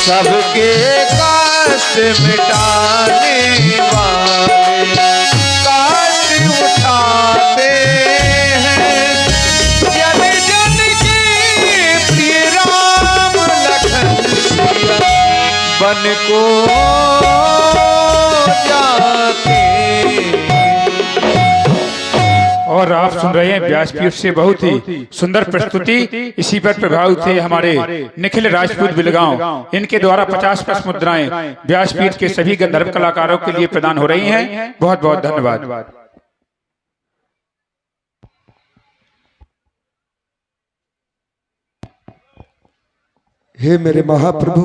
सबके कष्ट मिटाने वाले कष्ट उठाते हैं जन जन के प्रिय राम लखन बन को जाते। और आप सुन रहे हैं व्यासपीठ से बहुत ही सुंदर प्रस्तुति। इसी पर प्रभावित थे हमारे निखिल राजपूत बिलगांव। इनके द्वारा 50+ मुद्राएं व्यासपीठ के सभी गंधर्व कलाकारों के लिए प्रदान हो रही हैं। बहुत बहुत धन्यवाद। हे मेरे महाप्रभु,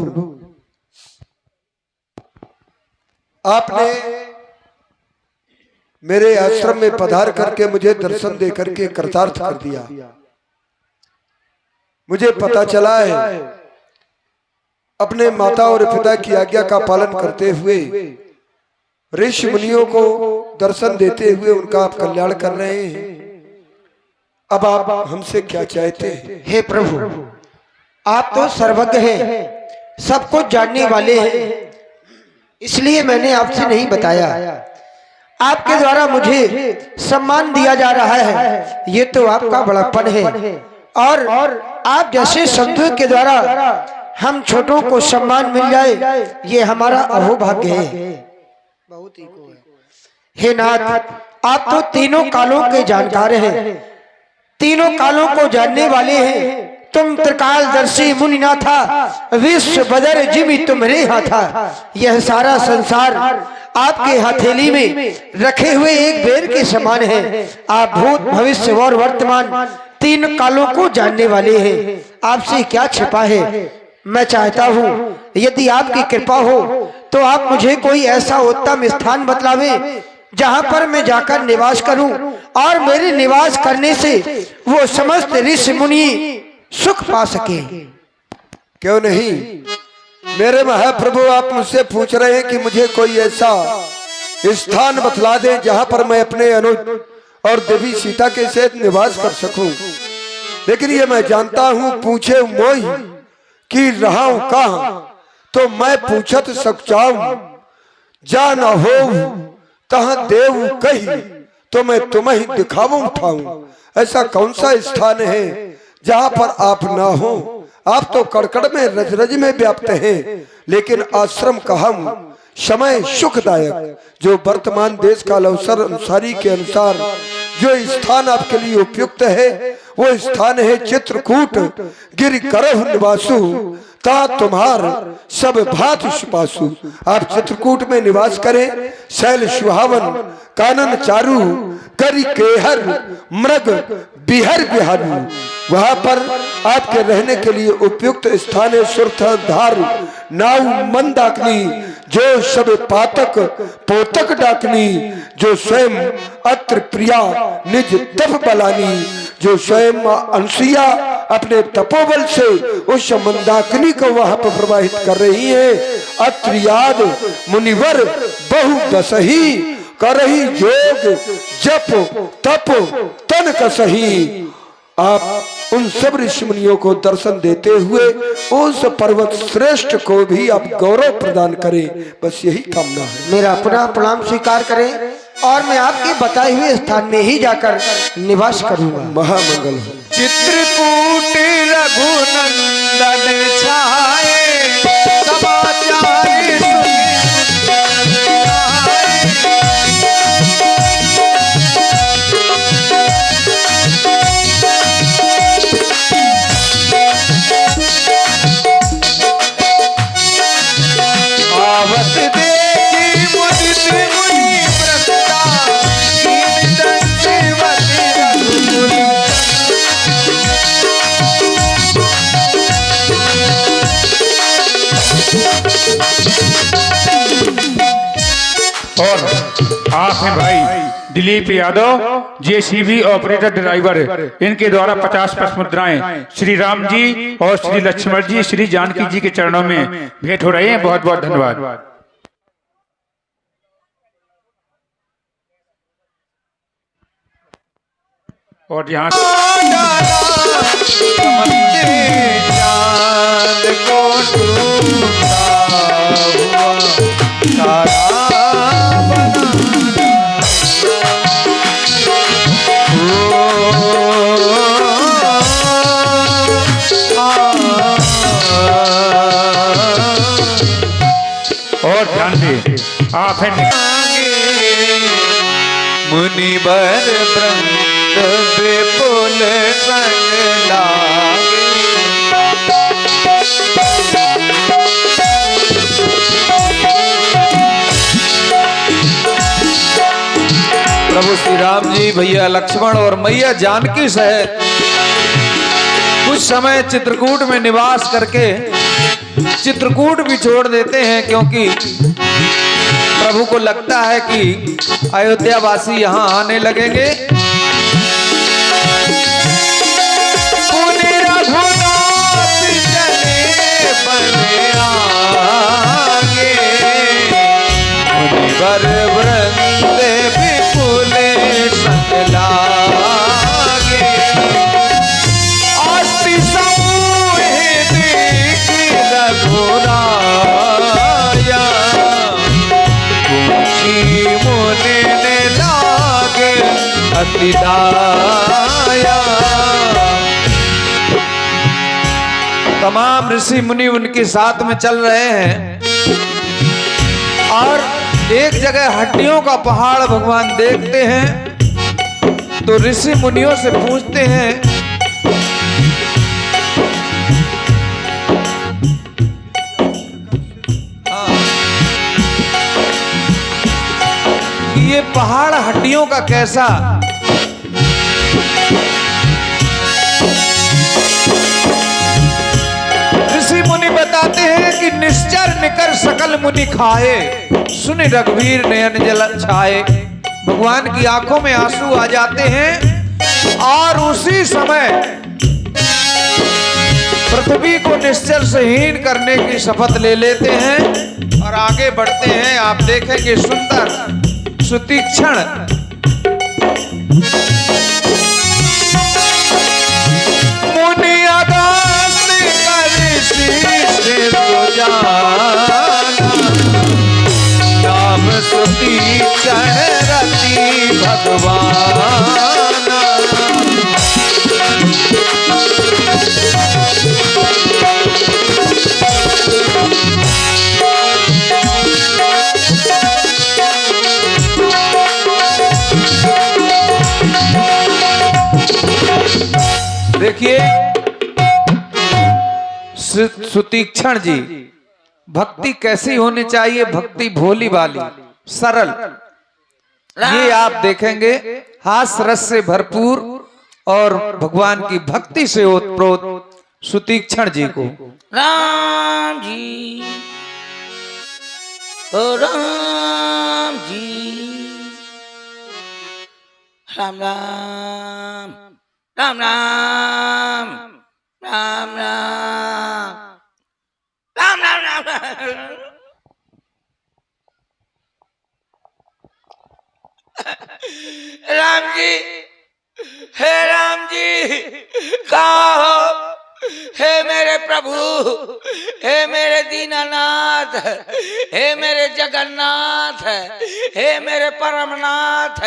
आपने मेरे आश्रम में पधार करके मुझे दर्शन दे करके कृतार्थ कर दिया। मुझे पता चला है अपने माता और पिता की आज्ञा का पालन करते हुए ऋषि मुनियों को दर्शन देते हुए उनका आप कल्याण कर रहे हैं। अब आप हमसे क्या चाहते हैं? हे प्रभु, आप तो सर्वज्ञ हैं, सब कुछ जानने वाले हैं, इसलिए मैंने आपसे नहीं बताया। आपके द्वारा मुझे सम्मान दिया जा रहा है, ये तो आपका बड़ापन है। और आप जैसे संतों के द्वारा हम छोटों को सम्मान मिल जाए, ये हमारा अहोभाग्य है। बहुत ही को है। हे नाथ, आप तो तीनों कालों के जानकार हैं, तीनों कालों को जानने वाले हैं। तुम त्रिकालदर्शी मुनिनाथा, विश्व बदर जिमि तुम्हारे हाथा। यह सारा संसार आपके हथेली में रखे हुए एक बेर के समान है। आप भूत भविष्य और वर्तमान तीन कालों को जानने वाले हैं। आपसे क्या छिपा है? मैं चाहता हूँ यदि आपकी कृपा हो तो आप मुझे कोई ऐसा उत्तम स्थान बतलावे जहाँ पर मैं जाकर निवास करूं और मेरे निवास करने से वो समस्त ऋषि मुनि सुख पा सके। क्यों नहीं मेरे महाप्रभु, आप मुझसे पूछ रहे हैं कि मुझे कोई ऐसा स्थान बतला दें जहां पर मैं अपने अनुज और देवी सीता के साथ निवास कर सकूं। लेकिन ये मैं जानता हूं पूछे मोहि कि रहाऊं कहां, तो मैं पूछत सचाऊं जा न हो तहां देव कही, तो मैं तुम्हें ही दिखाऊं उठाऊं। ऐसा कौन सा स्थान है जहां पर आप ना हो? आप तो कड़कड़ में रज रज में व्याप्त हैं, लेकिन आश्रम का हम समय सुखदायक जो वर्तमान देश काल अवसर अनुसारी के अनुसार जो स्थान आपके लिए उपयुक्त है वो स्थान है चित्रकूट गिरि करह निवासु ता तुम्हार सब भात सुपासु। आप चित्रकूट में निवास करें। शैल सुहावन कानन चारु करी केहर मृग बिहर बिहारू, वहां पर आपके रहने के लिए उपयुक्त स्थान है। सुरथ धार नाव मंदाकिनी जो सब पातक पोतक डाकनी, जो स्वयं अत्र प्रिया निज तप बलानी, जो स्वयं अनसुईया अपने तपोबल से उस मंदाकिनी को वहां पर प्रवाहित कर रही है। अत्र याद मुनिवर बहु दसही करही योग जप तप तन कसही। आप उन सब ऋषि मुनियों को दर्शन देते हुए उस पर्वत श्रेष्ठ को भी आप गौरव प्रदान करें, बस यही कामना है। मेरा अपना प्रणाम स्वीकार करें और मैं आपके बताए हुए स्थान में ही जाकर निवास करूंगा। महामंगल हो। चित्रकूट रघुनंदन छाए समाचार आप हैं भाई Dilip Yadav, JCB operator driver. इनके द्वारा 50+ मुद्राएं श्री राम जी और श्री लक्ष्मण जी श्री जानकी जी के चरणों में भेंट हो रहे हैं। बहुत बहुत धन्यवाद। और यहाँ चांद को आप हैं मुनिवर वृंद विपुल संग लागे। प्रभु श्री राम जी, भैया लक्ष्मण और मैया जानकी सहित कुछ समय चित्रकूट में निवास करके चित्रकूट भी छोड़ देते हैं, क्योंकि प्रभु को लगता है कि अयोध्या वासी यहाँ आने लगेंगे। पुनि रघुनाथ चले बने आगे, मुनिवर वृंद विपुल संग लागे। अष्टि समूह देख रघुराया, मुनि ने लागे अति दाया। तमाम ऋषि मुनि उनके साथ में चल रहे हैं और एक जगह हड्डियों का पहाड़ भगवान देखते हैं, तो ऋषि मुनियों से पूछते हैं कि ये पहाड़ हड्डियों का कैसा। ऋषि मुनि बताते हैं कि निश्चर निकर सकल मुनि खाए, सुन रघुवीर नयन जल छाए। भगवान की आंखों में आंसू आ जाते हैं और उसी समय पृथ्वी को निश्चर से हीन करने की शपथ ले लेते हैं और आगे बढ़ते हैं। आप देखेंगे सुंदर सुतीक्षण मुनि अगस्त कर शीश जाना, नाम सुतीक्षण रति भगवान। देखिए सुतीक्षण जी, भक्ति कैसी होनी चाहिए, भक्ति भोली वाली सरल, ये आप देखेंगे हास रस से भरपूर और भगवान की भक्ति से ओतप्रोत सुतीक्षण जी को। राम जी, ओ राम जी, राम राम राम राम राम राम राम राम राम। राम जी, हे राम जी, कहाँ हो? हे मेरे प्रभु, हे मेरे दीनानाथ, हे मेरे जगन्नाथ, हे मेरे परमनाथ,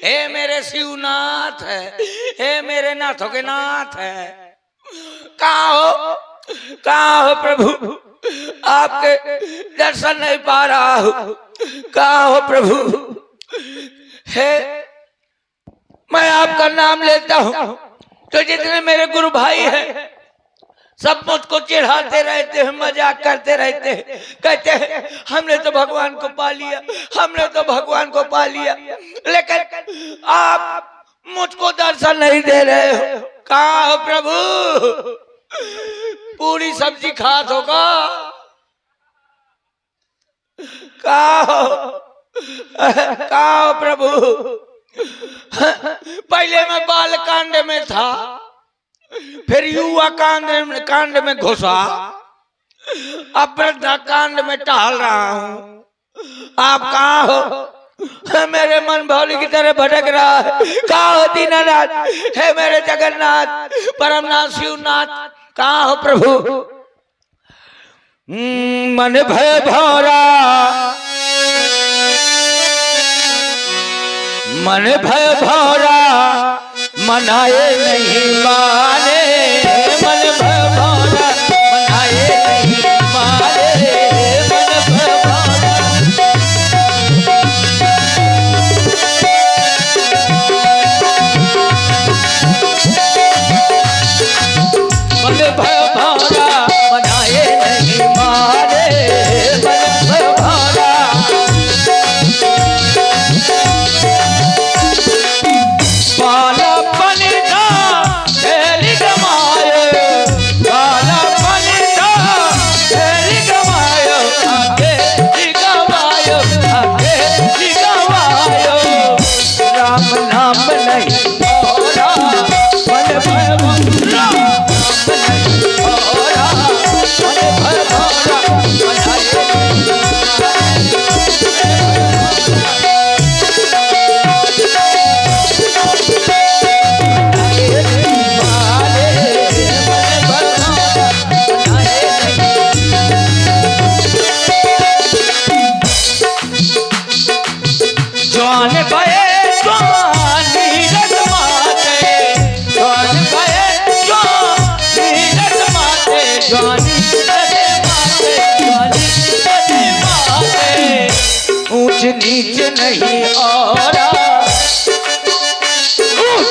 हे मेरे शिवनाथ, हे मेरे नाथों के नाथ। कहाँ हो, कहाँ हो प्रभु? आपके दर्शन नहीं पा रहा हूँ। कहाँ हो प्रभु? हे, मैं आपका नाम लेता हूँ तो जितने मेरे गुरु भाई हैं सब मुझको चिढ़ाते रहते हैं, मजाक करते रहते हैं, कहते हैं हमने तो भगवान को पा लिया, हमने तो भगवान को पा लिया, लेकिन आप मुझको दर्शन नहीं दे रहे हो। कहाँ हो प्रभु? पूरी सब्जी खात होगा। कहाँ हो? कहाँ हो प्रभु? पहले मैं बाल कांड में था, फिर युवा कांड में घुसा, अब वृद्धा कांड में टहल रहा हूँ। आप कहाँ हो? मेरे मन भौली की तरह भटक रहा है। कहाँ हो दीनानाथ? हे मेरे जगन्नाथ, परमनाथ शिवनाथ, कहाँ हो प्रभु? मन भय भौरा, मन भय भौरा, मनाए नहीं माने, मन भय भौरा, मनाए नहीं माने, मन भय भौरा।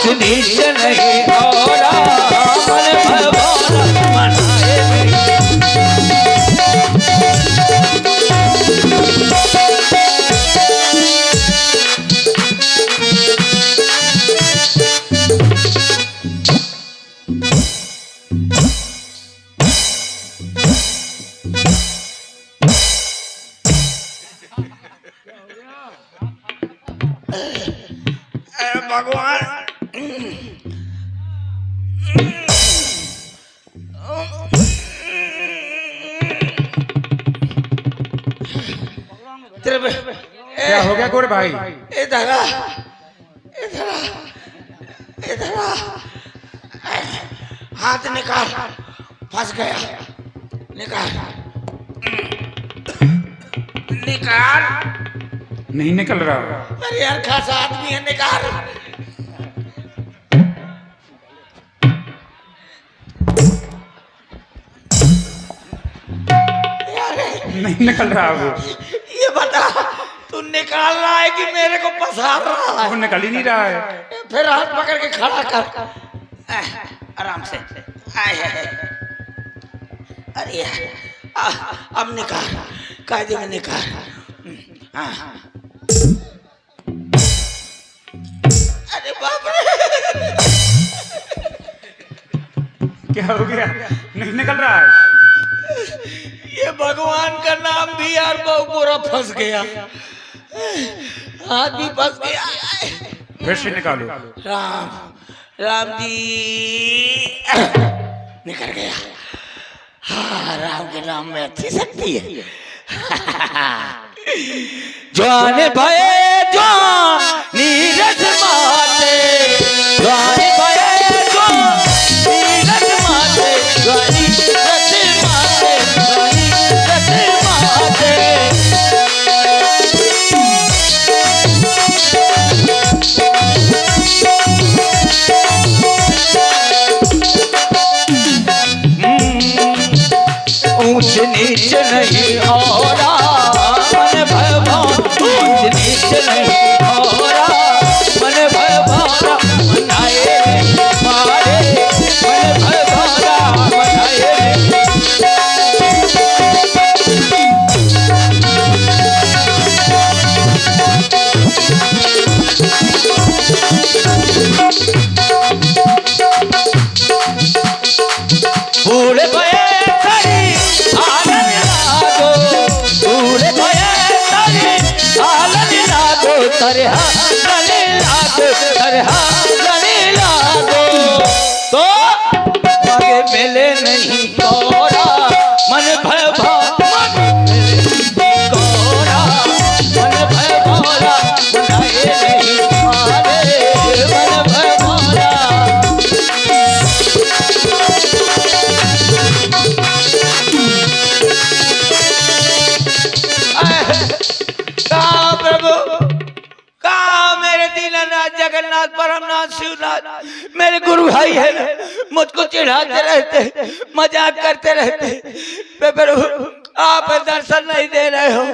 ऊंच नीच नहीं और मन भय भावना मनाए नहीं। भगवान क्या हो गया गोरे भाई? इधर आ, इधर आ, इधर आ। हाथ निकाल, फंस गया। निकाल, निकाल। नहीं निकल रहा। अरे यार खासा आदमी है, निकाल। नहीं निकल रहा वो। ये बता, तू निकाल रहा है कि मेरे को पसार रहा है? वो निकल ही नहीं रहा है। फिर हाथ पकड़ के खड़ा कर। आराम से। आए है। अरे यार, अब निकाल, कायदे में निकाल। हाँ। अरे बाप रे, क्या हो गया? नहीं निकल रहा है। ये भगवान का नाम भी यार बहु पूरा फंस गया, हाथ भी फंस गया। फिर से निकालो। राम, राम जी निकल गया। हाँ, राम के नाम में अच्छी शक्ति है। जवान भये जवान नीरज माते, जवान भये जवान नीरज माते, जवान नीरज माते, जवान नीरज माते। ऊंच नीच नहीं और मन भय भावना, ऊंच नीच नहीं और मन भय भावना मनाए मारे, मन भय भावना मनाए। फूल भये सरी आनंद लागो, फूल भये सरी आनंद लागो, तरहा गले लागो, तरहा गले लागो। तो आगे मिले नहीं कोरा, मन भय भावना कोरा, मन भय भावना मनाए नहीं मारे, मन भय भावना। कहा प्रभु, कहा मेरे दीनानाथ जगन्नाथ परमनाथ शिवनाथ, मेरे गुरु भाई है, मुझको चिढ़ाते रहते, मजाक करते रहते। प्रभु आप दर्शन नहीं दे रहे हो,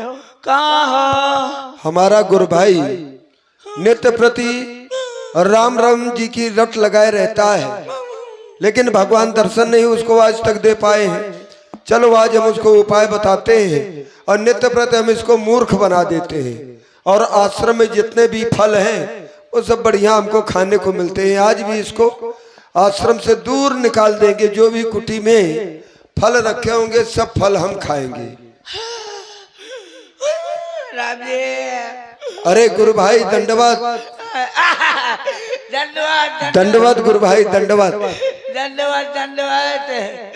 कहाँ? हमारा गुरु भाई नित्य प्रति राम राम जी की रट लगाए रहता है, लेकिन भगवान दर्शन नहीं उसको आज तक दे पाए हैं। चलो आज हम उसको उपाय बताते हैं और नित्य प्रति हम इसको मूर्ख बना देते हैं, और आश्रम में जितने भी फल हैं वो सब बढ़िया हमको खाने को मिलते हैं। आज भी इसको आश्रम से दूर निकाल देंगे, जो भी कुटी में फल रखे होंगे सब फल हम खाएंगे। अरे गुरु भाई दंडवत, धन्यवाद दंडवत गुरु भाई दंडवत। धन्यवाद धन्यवाद।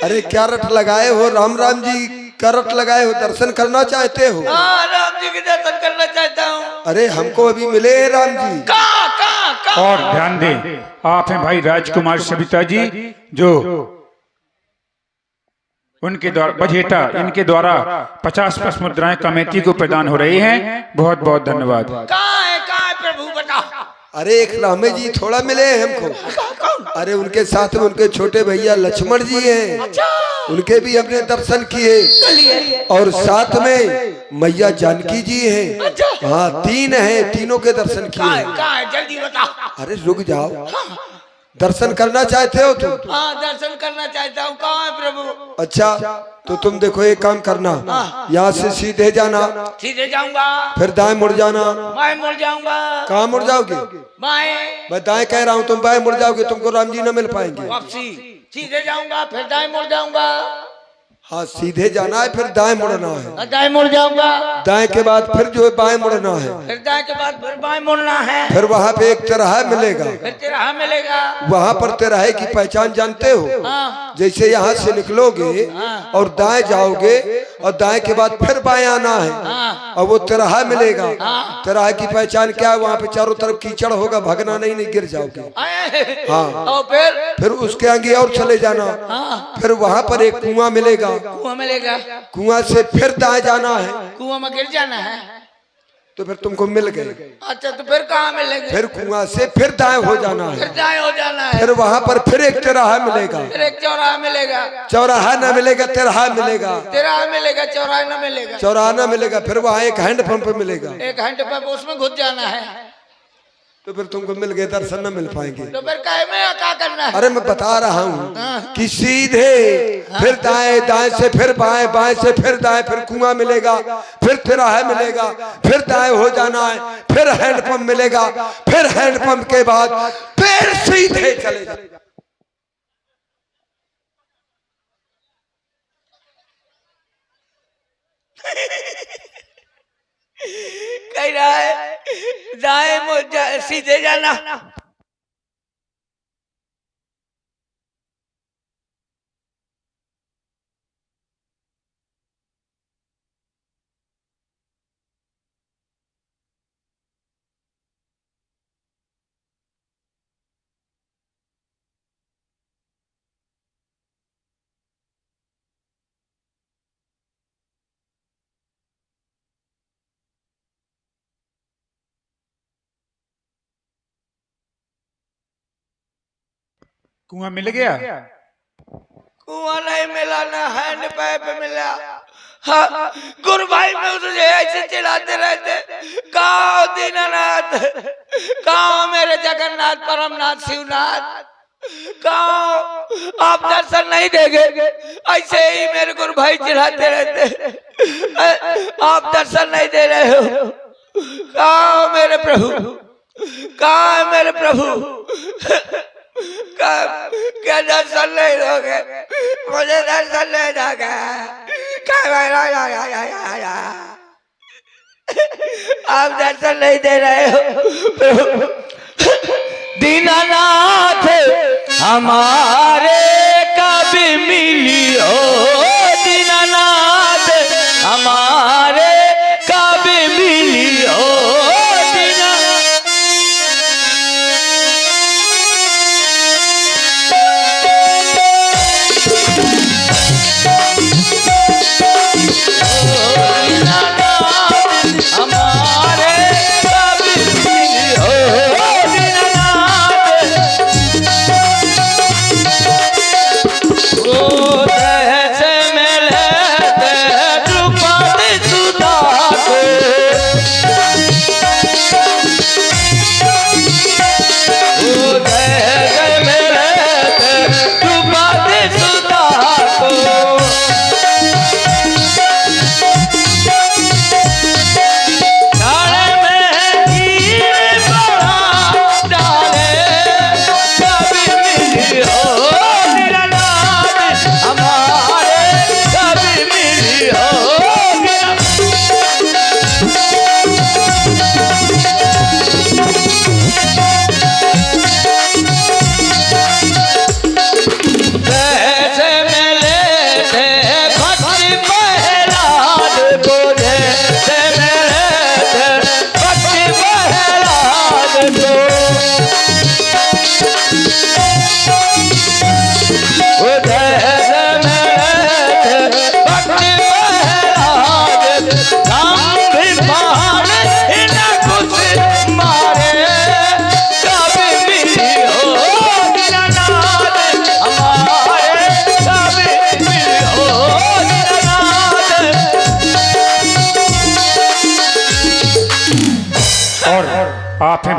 अरे क्या रट लगाए हो? राम राम जी का रट लगाए हो, दर्शन करना चाहते हो? हाँ, राम जी के दर्शन करना चाहता हूँ। अरे हमको अभी मिले हैं राम जी। कहाँ? और ध्यान दें, आप हैं भाई राजकुमार सविता जी, जो उनके द्वारा बजेटा, इनके द्वारा 50 मुद्राएं कमेटी को प्रदान हो रही हैं। बहुत बहुत धन्यवाद। कहाँ है प्रभु बताओ। अरे एक रामे जी थोड़ा मिले हैं हमको। अरे उनके साथ में उनके छोटे भैया लक्ष्मण जी हैं, उनके भी हमने दर्शन किए। और साथ में मैया जानकी जी हैं। हाँ 3 हैं, तीनों के दर्शन किए। कहाँ है जल्दी बताओ। अरे रुक जाओ, दर्शन करना चाहते हो तुम? हाँ दर्शन करना चाहता हूँ। कहाँ है प्रभु? अच्छा तो तुम देखो एक काम करना, यहाँ से सीधे जाना, सीधे जाऊंगा, फिर दाएं मुड़ जाना। बाएं मुड़ जाऊंगा। कहाँ मुड़ जाओगे? बाएं। मैं दाएं कह रहा हूँ, तुम बाएं मुड़ जाओगे, तुमको राम जी न मिल पाएंगे। वापसी सीधे जाऊंगा, फिर दाएं मुड़ जाऊंगा। हाँ सीधे जाना है, फिर दाएं मुड़ना है। दाएं मुड़ जाऊंगा, दाएं के बाद फिर जो है बाएं मुड़ना है। फिर दाएं के बाद फिर बाएं मुड़ना है। फिर वहाँ पे एक तिराहा मिलेगा, फिर तिराहा मिलेगा। वहाँ पर तिराहे की पहचान जानते हो? हाँ। जैसे यहाँ से निकलोगे और दाएं जाओगे और दाएं के बाद फिर बाएं आना है और वो तिराहा मिलेगा। तिराहे की पहचान क्या है? वहाँ पे चारों तरफ कीचड़ होगा, भगना नहीं गिर जाओगे। हाँ और फिर उसके आगे और चले जाना, फिर वहाँ पर एक कुआं मिलेगा। कुआं मिलेगा। कुआं से फिर दाएं जाना है, कुआं में गिर जाना है। तो फिर तुमको मिल गए। अच्छा तो फिर कहाँ मिलेंगे? फिर कुआं से फिर दाएं हो जाना फिर है, दाएं हो जाना है। फिर वहाँ पर फिर एक तिराहा मिलेगा। फिर एक चौराहा मिलेगा। चौराहा न मिलेगा, तिराहा मिलेगा। तिराहा मिलेगा, चौराहा न मिलेगा। चौराहा न मिलेगा, फिर वहाँ एक हैंड पंप मिलेगा। एक घंटे पर उसमें घुस जाना है। तो फिर तुमको मिल गए, दर्शन न मिल पाएंगे। तो फिर काहे में क्या करना है? अरे मैं बता रहा हूँ कि सीधे फिर दाएं, दाएं से फिर बाएं, बाएं से फिर दाएं, फिर कुआं मिलेगा, फिर तिराहा मिलेगा, फिर दाएं हो जाना है, फिर हैंडपंप मिलेगा, फिर हैंडपंप के बाद फिर सीधे चले जाए। कह रहा है दाएं मुड़ सीधे जाना। कुआं मिल गया? कुआं नहीं मिला, ना हैंड पाइप मिला। हाँ, गुरु भाई में तुझे ऐसे चिल्लाते रहते, कहाँ दीनानाथ, कहाँ मेरे जगन्नाथ परमनाथ शिवनाथ, कहाँ आप दर्शन नहीं देंगे? ऐसे ही मेरे गुरु भाई चिल्लाते रहते, आप दर्शन नहीं दे रहे हो। कहाँ मेरे प्रभु, कहाँ मेरे प्रभु, क्या दर्शन नहीं दोगे? मुझे दर्शन नहीं दोगे? आप दर्शन नहीं दे रहे हो। दीनानाथ हमारे कभी मिली हो, दीनानाथ हमारे कभी मिली हो।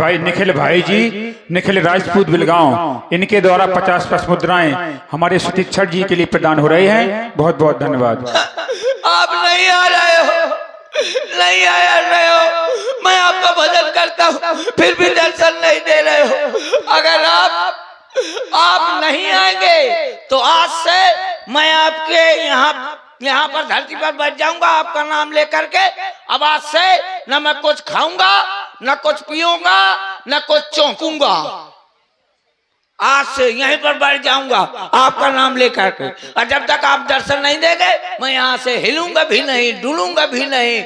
भाई निखिल राजपूत बिलगांव, इनके द्वारा 50 मुद्राएं हमारे सुतीक्षण जी के लिए प्रदान हो रही हैं। बहुत बहुत धन्यवाद। आप नहीं आ रहे हो, नहीं आ रहे हो, मैं आपका भजन करता हूँ फिर भी दर्शन नहीं दे रहे हो। अगर आप नहीं आएंगे तो आज से मैं आपके यहाँ पर धरती पर बैठ जाऊंगा आपका नाम लेकर के। अब आज से न मैं कुछ खाऊंगा, न कुछ पीऊंगा, न कुछ चौंकूंगा। आज से यहीं पर बैठ जाऊंगा आपका नाम लेकर के, और जब तक आप दर्शन नहीं देंगे मैं यहाँ से हिलूंगा भी नहीं, डुलूंगा भी नहीं,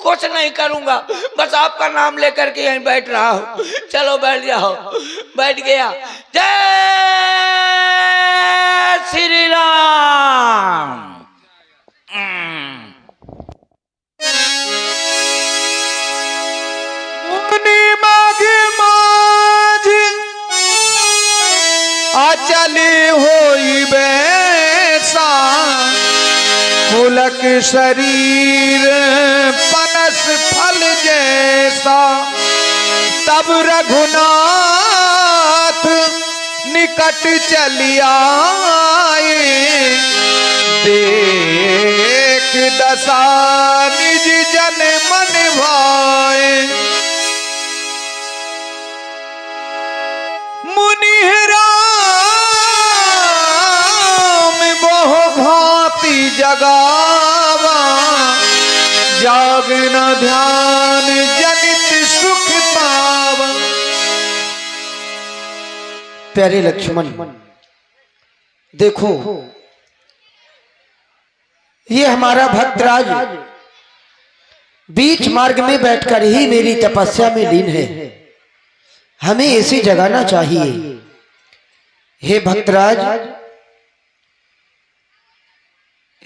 कुछ नहीं करूंगा, बस आपका नाम लेकर के यहीं बैठ रहा हूँ। चलो बैठ जाओ। बैठ गया। जय श्री राम। चली होई बैसा फूलक शरीर पनस फल जैसा, तब रघुनाथ निकट चली आए, देख दशा निज जन मन भाए। मुनिहरा जगावा, जागना ध्यान जनित सुख पावा। प्यारे लक्ष्मण, देखो ये हमारा भक्तराज बीच मार्ग में बैठकर ही मेरी तपस्या में लीन है, हमें ऐसी जगाना चाहिए। हे भक्तराज,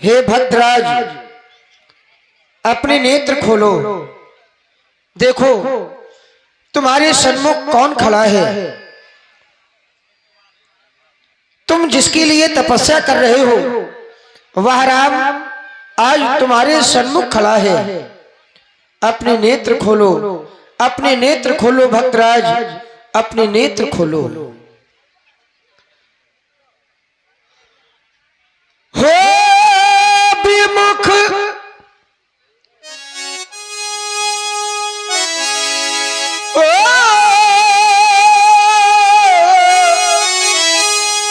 हे भद्राज, अपने नेत्र खोलो, देखो तुम्हारे सन्मुख कौन खड़ा है। तुम जिसके लिए तपस्या कर रहे हो वह राम आज तुम्हारे सन्मुख खड़ा है। अपने नेत्र खोलो, अपने नेत्र खोलो भद्राज, अपने नेत्र खोलो। हो मुख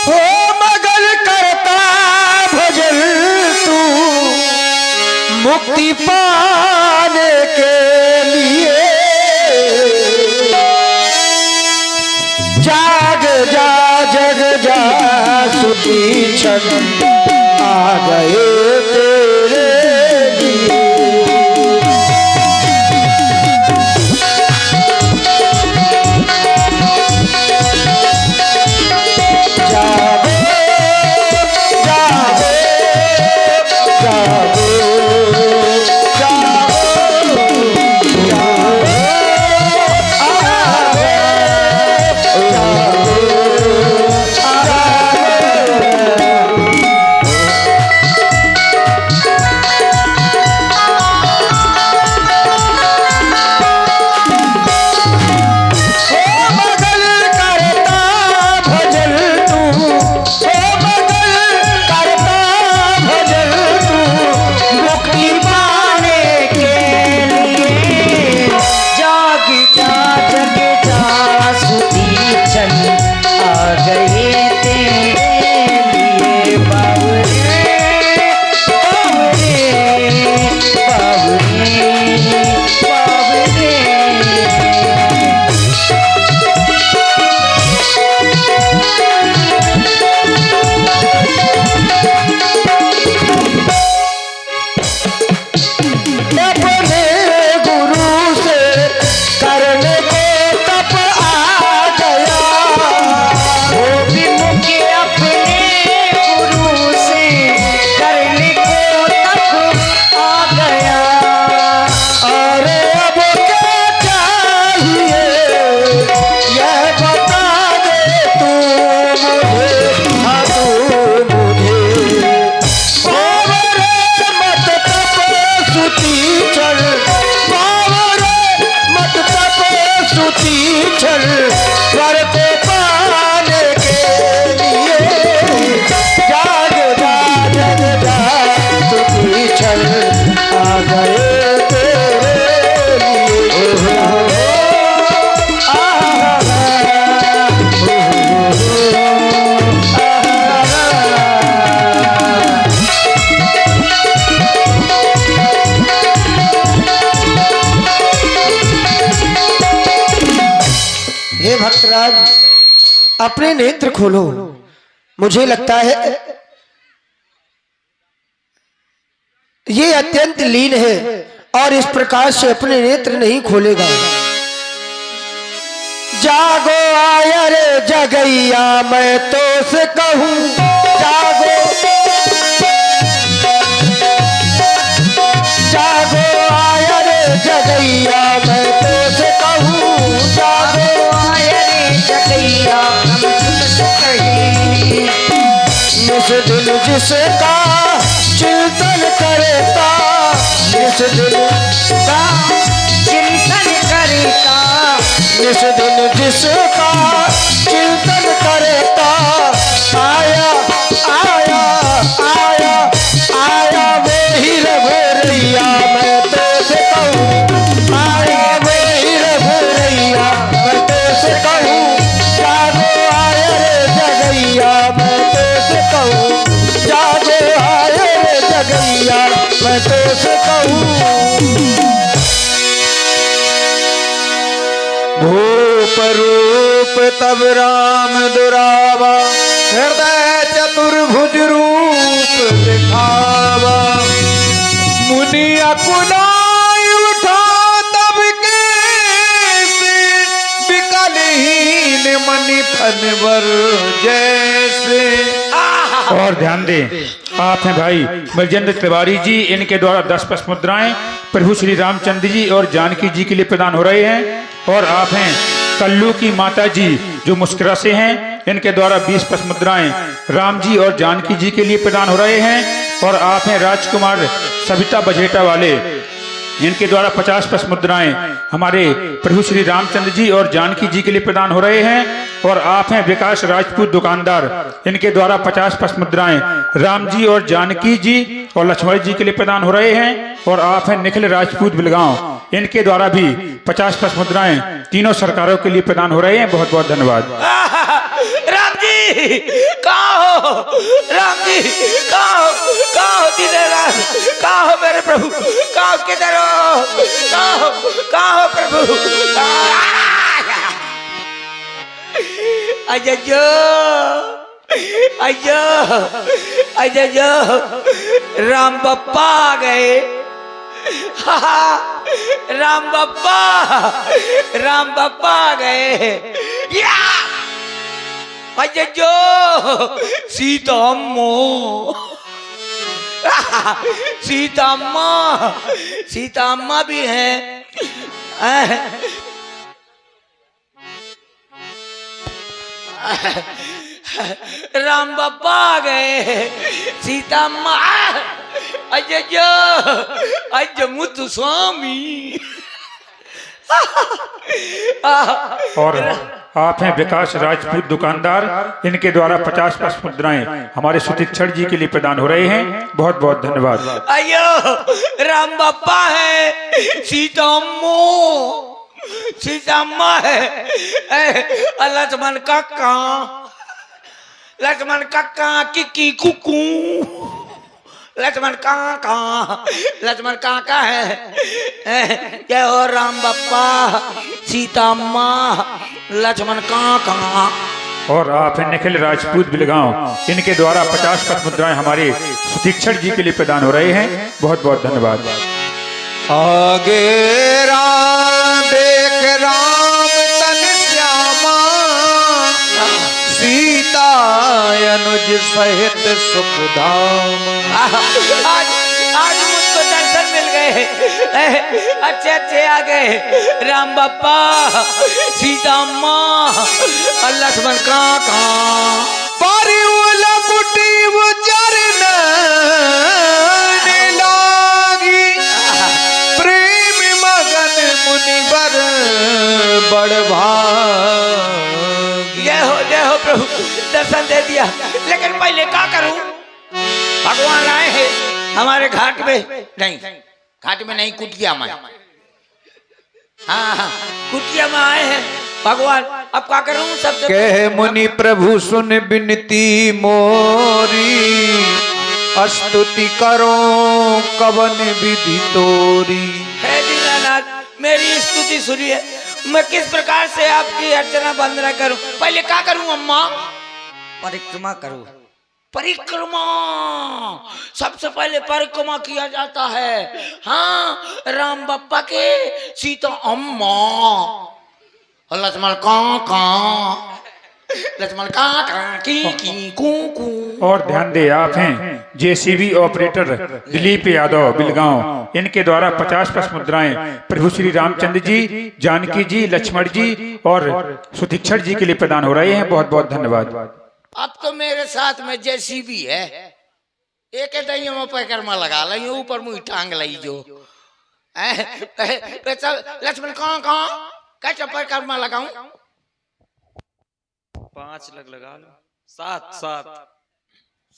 हो मगन करता भजन तू मुक्ति पाने के लिए। जाग जा जग जा सुतीक्षण आ गए तेरे लिए। जागो जागो जागो जागो जागो अपने नेत्र खोलो। मुझे लगता है ये अत्यंत लीन है और इस प्रकार से अपने नेत्र नहीं खोलेगा। जागो आया रे जगैया मैं तो से कहूं, जागो जागो आया रे जगैया मैं तो से कहूं, जागो आया रे जगैया हम तुझसे कहीं। जिस दिल जिसका चिंतन करता, जिस दिल का चिंतन करता, जिस दिन जिसका चिंतन करता, आया आया आया आया वही रघुरैया मैं तो से कहूं, आया वही रघुरैया मैं तो से कहूं, जागो आया रे जगैया मैं तो से कहूं, जागो आया रे जगैया मैं तो से कहूं। भूप रूप तब राम दुरावा, हृदय चतुर्भुज रूप दिखावा। मुनि अकुलाय उठा तब कैसे, विकलहीन मणि फनवर जैसे। और ध्यान दें, आप हैं भाई बलजेंद्र तिवारी जी, इनके द्वारा 10 पश मुद्राएं प्रभु श्री रामचंद्र जी और जानकी जी के लिए प्रदान हो रहे हैं। और आप हैं कल्लू की माता जी जो मुस्कुरा से हैं, इनके द्वारा 20 पश मुद्राएं राम जी और जानकी जी के लिए प्रदान हो रहे हैं। और आप हैं राजकुमार सविता बजेटा वाले, इनके द्वारा 50 पश मुद्राएं हमारे प्रभु श्री रामचंद्र जी और जानकी जी के लिए प्रदान हो रहे हैं। और आप हैं विकास राजपूत दुकानदार, इनके द्वारा 50 पश मुद्राएं राम जी और जानकी जी और लक्ष्मण जी के लिए प्रदान हो रहे हैं। और आप हैं निखिल राजपूत बिलगांव, इनके द्वारा भी 50 पश मुद्राएं तीनों सरकारों के लिए प्रदान हो रहे हैं। बहुत बहुत धन्यवाद। राम जी कहाँ हो, राम जी कहाँ हो दीनानाथ, कहाँ हो मेरे प्रभु, कहाँ किधर हो, कहाँ हो प्रभु, अजय अजय अजय राम बप्पा आ गए। राम बप्पा आ गए। या अजय सीता अम्मा भी हैं। राम बाबा आ गए, सीता अम्मा, अजय अजय मुतु स्वामी। और आप हैं विकास राजपूत दुकानदार, इनके द्वारा 50 पश मुद्राएं हमारे सुतीक्षण जी के लिए प्रदान हो रहे हैं। बहुत बहुत धन्यवाद। अयो राम बाबा है, सीता अम्मा है, लक्ष्मण काका किकी कुकू, लक्ष्मण काका है। जय हो राम बाप्पा, सीता अम्मा, लक्ष्मण काका। और आप हैं निखिल राजपूत बिलगांव, इनके द्वारा 50 पश मुद्राएं हमारे सुतीक्षण जी के लिए प्रदान हो रहे हैं। बहुत बहुत धन्यवाद। आगे राम देख राम तन श्यामा, सीता अनुज सहित सुख धाम। आज मुझको दर्शन मिल गए, अच्छे आ गए। राम बाप्पा, सीता अम्मा और लक्ष्मण काका। परिवला कुटी चरण लागी, प्रेम मगन मुनिवर बड़ भाग। जय हो प्रभु, दर्शन दे दिया। लेकिन पहले क्या करूं? भगवान आए हैं हमारे घाट में, नहीं घाट में नहीं, कुटिया में। हाँ कुटिया में आए हैं भगवान। अब क्या करूं? सबसे कह मुनि प्रभु सुन बिनती मोरी, स्तुति करो कवन विधि तोरी। हे दीनानाथ, मेरी स्तुति सुनिए मैं किस प्रकार से आपकी अर्चना वंदना करूं? पहले क्या करूं अम्मा? परिक्रमा करो। परिक्रमा, सबसे पहले परिक्रमा किया जाता है। हाँ, राम बप्पा के, सीता अम्मा, और लक्ष्मण का, लक्ष्मण का की कू कू। और ध्यान दे, आप हैं जेसीबी ऑपरेटर दिलीप यादव बिलगांव। इनके द्वारा 50 मुद्राएं प्रभु श्री रामचंद्र जी, जानकी जी, लक्ष्मण जी और सुतीक्षण जी के लिए प्रदान हो रहे हैं। बहुत बहुत धन्यवाद। अब तो मेरे साथ में जेसीबी है, एक दही में परिक्रमा लगा ली, ऊपर मुँह टांग ली जो लक्ष्मण कहाँ कैसे परिक्रमा लगाऊं? 5 लगा लो।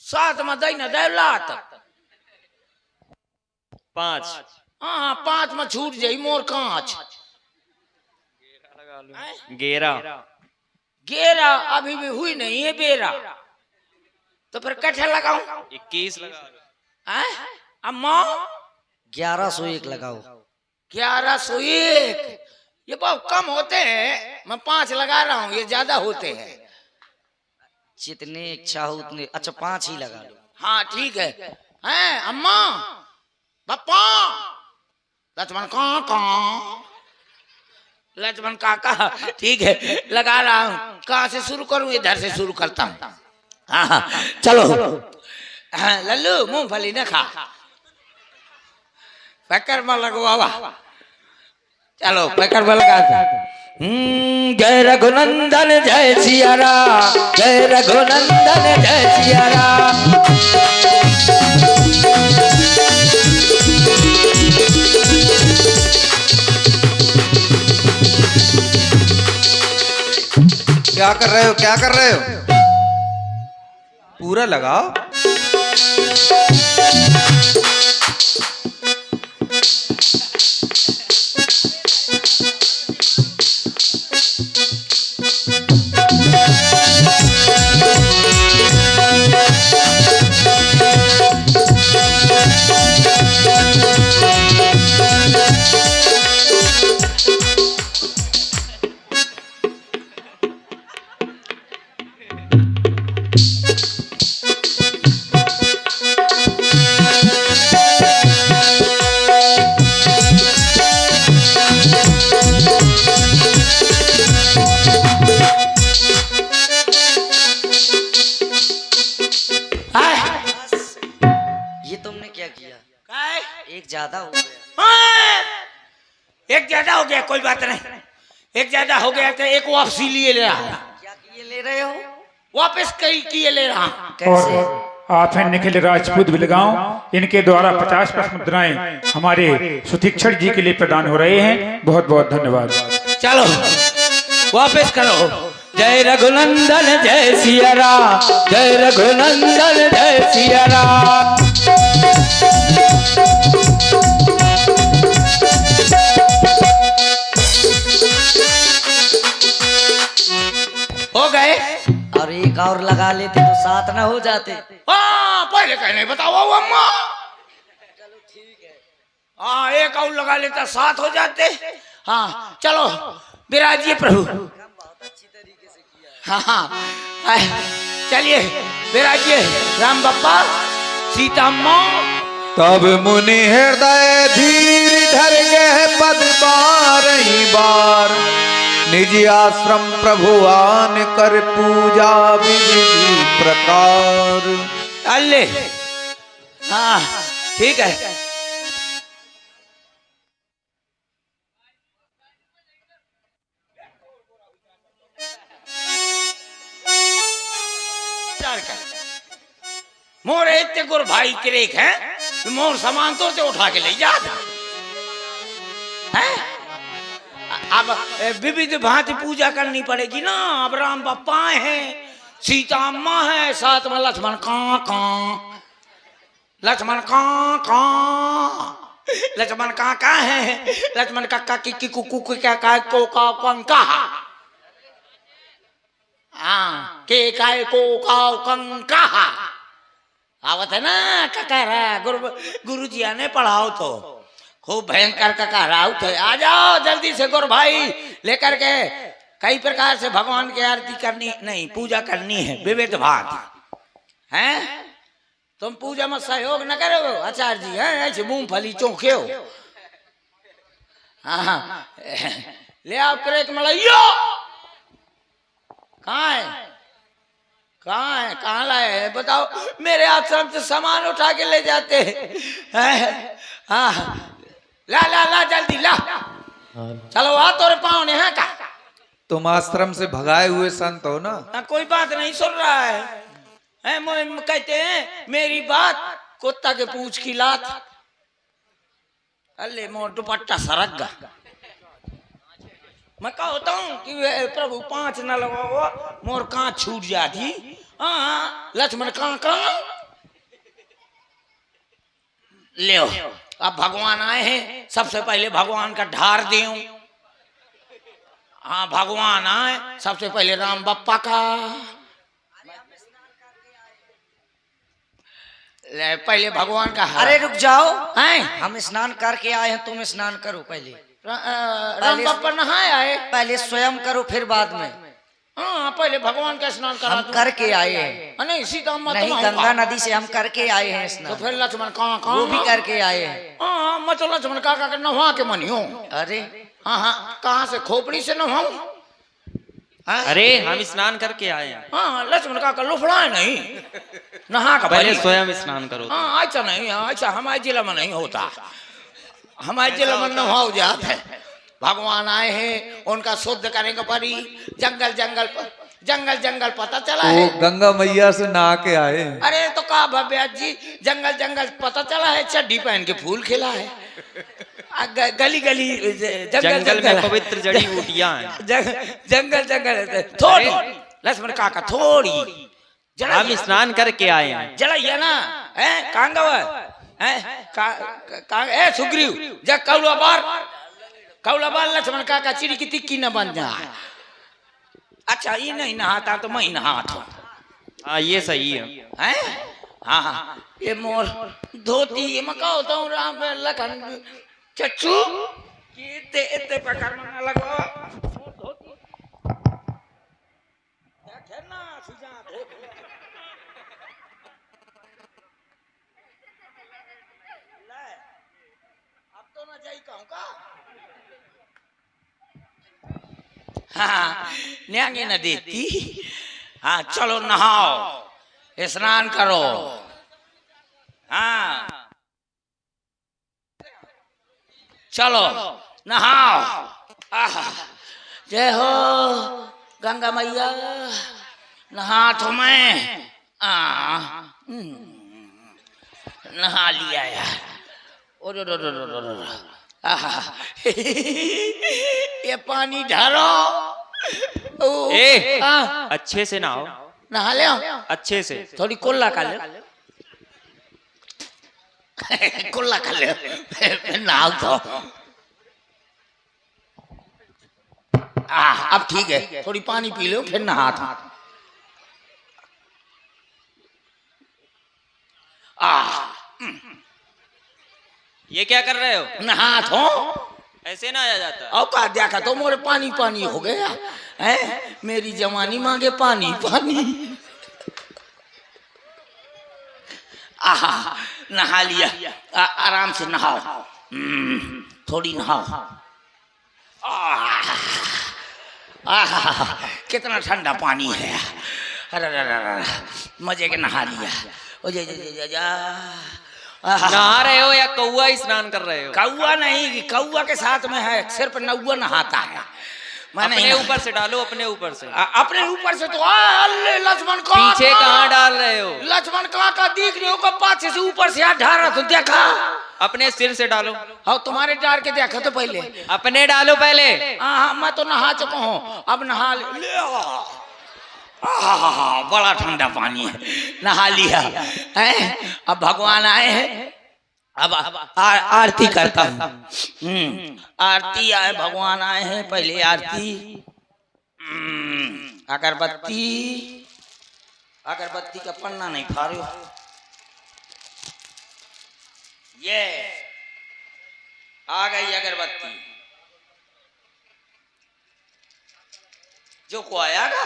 7 में दही न दौलात 5 हाँ 5 में छूट जाई मोर कांच। गेरा गेरा अभी भी हुई नहीं है बेरा, तो फिर कैसे लगाऊं? 21 लगा लो। अम्मा 1101 लगाओ। 1101 ये बहुत कम होते हैं, मैं 5 लगा रहा हूँ, ये ज्यादा होते हैं। जितने इच्छा हो उतने। अच्छा 5 ही लगा लो। हाँ ठीक है। हैं अम्मा, पप्पा, लक्ष्मण कहाँ, लक्ष्मण काका, ठीक है लगा रहा हूँ। कहाँ से शुरू करूँ? इधर से शुरू करता हूँ। हाँ चलो। हाँ, लल्लू मूंगफली न खा, परिक्रमा लगवावा। चलो परिक्रमा लगा। जय रघुनंदन जय सिया राम, जय रघुनंदन जय सिया राम। क्या कर रहे हो, क्या कर रहे हो? पूरा लगाओ। एक ज्यादा हो गया। एक ज्यादा हो गया, कोई बात नहीं। एक ज्यादा हो गया तो एक वापसी लिए ले रहा। क्या किए ले रहे हो? वापस कई किए ले रहा। कैसे? और आप हैं निखिल राजपूत बिलगांव। इनके द्वारा 50 मुद्राएं हमारे सुतीक्षण जी के लिए प्रदान हो रहे हैं। बहुत बहुत धन्यवाद। चलो वापस करो। जय रघुनंदन जय सिया राम, जय रघुनंदन जय सिया राम। हो गए। और एक और लगा लेते तो 7 ना हो जाते? हाँ पहले कहीं नहीं बताओ अम्मा। चलो ठीक है। हाँ एक और लगा लेता 7 हो जाते। हाँ चलो विराजिए प्रभु। बहुत अच्छी तरीके से किया। हाँ चलिए विराजिए राम बप्पा, सीता अम्मा। तब मुनि हृदय धीर धर गए पद बार ही बार, निज आश्रम प्रभुआन कर पूजा विधि प्रकार। अल्ले हाँ ठीक है। मोर इतने गुर भाई क्रेक है, मोर सामान तो से उठा के ले जा है। अब विविध भांति पूजा करनी पड़ेगी ना। अब राम बप्पा हैं, सीता अम्मा है, साथ में लक्ष्मण कहाँ लक्ष्मण कहाँ लक्ष्मण कहाँ है। लक्ष्मण काका की कुकू क्या का को का कंका। हाँ के काय को का कंका आवत है ना। ककरा गुरु जी ने पढ़ाओ तो खूब भयंकर का कह रहा थे, आ जाओ जल्दी से गोर भाई लेकर के। कई प्रकार से भगवान की आरती करनी नहीं, पूजा करनी है विविध भांति हैं। तुम पूजा में सहयोग न करो आचार्य जी, हैं ऐसे मूंगफली चौंके हो। हाँ ले आओ क्रेक मलैयो। कहाँ है, कहाँ है, कहाँ लाए बताओ। मेरे आश्रम से सामान उठा के ले जाते हैं। हाँ ला ला ला जल्दी ला। चलो आ तोरे पाँव ने हैं का। तुम आश्रम से भगाए हुए संत हो ना। कोई बात नहीं सुन रहा है। कहते हैं मेरी बात कुत्ता के पूंछ की लात। अल्ले मोर दुपट्टा सरक गा। मैं कहता हूँ कि प्रभु 5 न लगाओ, मोर कांच छूट जाती। हाँ लक्ष्मण कहाँ ले अब भगवान आए हैं, सबसे पहले भगवान का ढार देऊं। हाँ भगवान आए सबसे पहले राम बप्पा का पहले भगवान का। अरे रुक जाओ, हैं हम स्नान करके आए हैं, तुम स्नान करो पहले। राम बप्पा नहाए आए, पहले स्वयं करो फिर बाद में। हाँ पहले भगवान का स्नान करा हम करके आए हैं। नहीं सीता माता नहीं, गंगा नदी से हम करके आए हैं तो स्नान। फिर लक्ष्मण कहाँ वो भी करके आए हैं। हाँ मैं तो लक्ष्मण काका के नहा के मनी हूँ। अरे हाँ हाँ कहाँ से खोपड़ी से नहाऊं। अरे हम स्नान करके आए हैं। हाँ लक्ष्मण काका लुफड़ा है नहीं, नहा का पहले बनी। स्वयं स्नान करो। हाँ ऐसा नहीं, ऐसा हमारे जिला में नहीं होता। हमारे जिला में नहाओ जात है। भगवान आए हैं उनका शुद्ध करेंगे परी। जंगल जंगल जंगल जंगल पता चला है। वो गंगा मैया से नहा के आए। अरे तो कहा भव्या जी जंगल जंगल पता चला है, चड्डी पहन के फूल खिला है। गली गली जंगल में पवित्र जड़ी बूटियां हैं। जंगल जंगल थोड़ी लक्ष्मण काका थोड़ी हम स्नान करके आए हैं। जलाइए ना है कांगव है सुग्रीव जब कौला बार लक्ष्मण काका चिड़ी की टिक्की न बन जाए। अच्छा ये नहीं नहाता तो मैं नहाता हूँ। हाँ ये सही है। हैं हाँ हाँ ये मोर धोती ये मैं कहता हूँ राम लखन चच्चू इतने इतने प्रकार में लगवा धोती ना सीधा अब तो ना जाई कहूँ का। हाँ न्यांगे न देती। हाँ चलो नहाओ स्नान करो। हाँ चलो नहाओ। जय हो गंगा मैया। नहा तो मैं नहा लिया यार। ये पानी ढारो। ए अच्छे से नहाओ। नहा ले अच्छे से। थोड़ी कुल्ला कर ले। कुल्ला कर ले नहाओ तो। अब ठीक है थोड़ी पानी पी लो फिर नहा था। ये क्या कर रहे हो? नहा तो ऐसे ना आ जाता। और का देखा तो मोरे पानी पानी हो गया है। मेरी जवानी मांगे पानी पानी। आहा नहा लिया। आराम से नहाओ। थोड़ी नहाओ। कितना ठंडा पानी है। अरे मजे के नहा लिया। ओ जा जा जा नहा रहे हो या कौआ स्नान कर रहे हो? कौआ नहीं, कौआ के साथ में है, सिर्फ नौआ नहाता है। अपने ऊपर से डालो, अपने ऊपर से। अपने ऊपर से तो लक्ष्मण का पीछे कहाँ डाल रहे हो? लक्ष्मण का दिख रही हो का पाछे से ऊपर से हाथ ढाल रहा तो देखा। अपने सिर से डालो। हाँ तुम्हारे डाल के देखा तो पहले। अपने डालो पहले। हाँ मैं तो नहा चुका हूँ, अब नहा ले। बड़ा ठंडा पानी है, नहा लिया है। अब भगवान आए हैं, अब आरती करता हूँ। आरती आए, भगवान आए हैं, पहले आरती। अगरबत्ती, अगरबत्ती का पन्ना नहीं फाड़ो। आ गई अगरबत्ती। जो को आयागा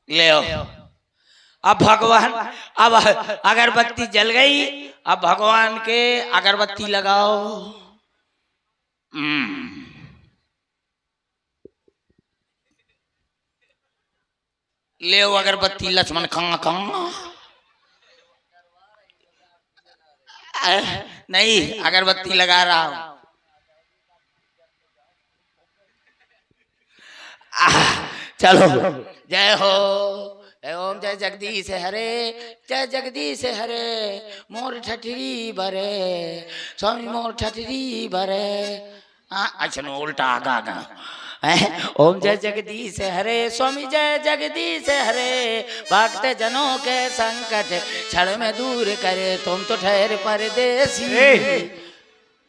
ले आओ। अब भगवान, अब अगरबत्ती जल गई, अब भगवान के अगरबत्ती लगाओ। ले आओ अगरबत्ती लक्ष्मण खा खा। नहीं, अगरबत्ती लगा रहा हूं। चलो, जय हो। ओम जय जगदीश हरे, जय जगदीश हरे। मोर ठठरी भरे, स्वामी मोर ठठरी भरे। अच्छा नो उल्टा आगा। ओम जय जगदीश हरे, स्वामी जय जगदीश हरे। भक्त जनों के संकट क्षण में दूर करे, तुम तो ठहर परदेसी।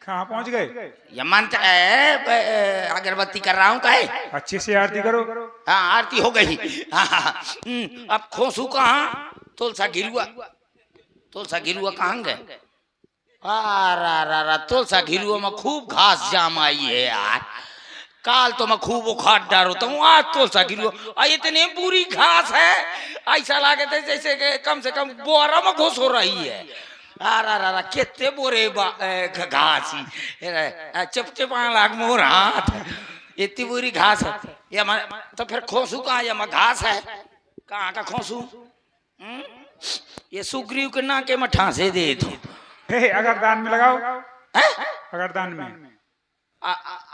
कहाँ पहुँच गए? ये मंत्र अगरबत्ती कर रहा हूँ का है। अच्छे से आरती करो। हाँ आरती हो गई। अब खोसू कहाँ? तुलसा गिरुआ, तुलसा गिरुआ कहाँ गए? तुलसा गिरुआ में खूब घास जाम आई है यार। काल तो मैं खूब उखाड़ डालता हूँ, आज तुलसा गिरुआ इतनी बुरी घास है, ऐसा लगे थे जैसे कि कम से कम बोरा में घुस हो रही है। कितने बोरे घास चिपचिपा लाग मोर हाथ, इतनी बुरी घास है। ये तो फिर खोसू कहाँ? ये घास है, कहाँ का खोसू? ये सुग्रीव के नाके में ठांसे दे दो। अगरदान में लगाओ। अगरदान में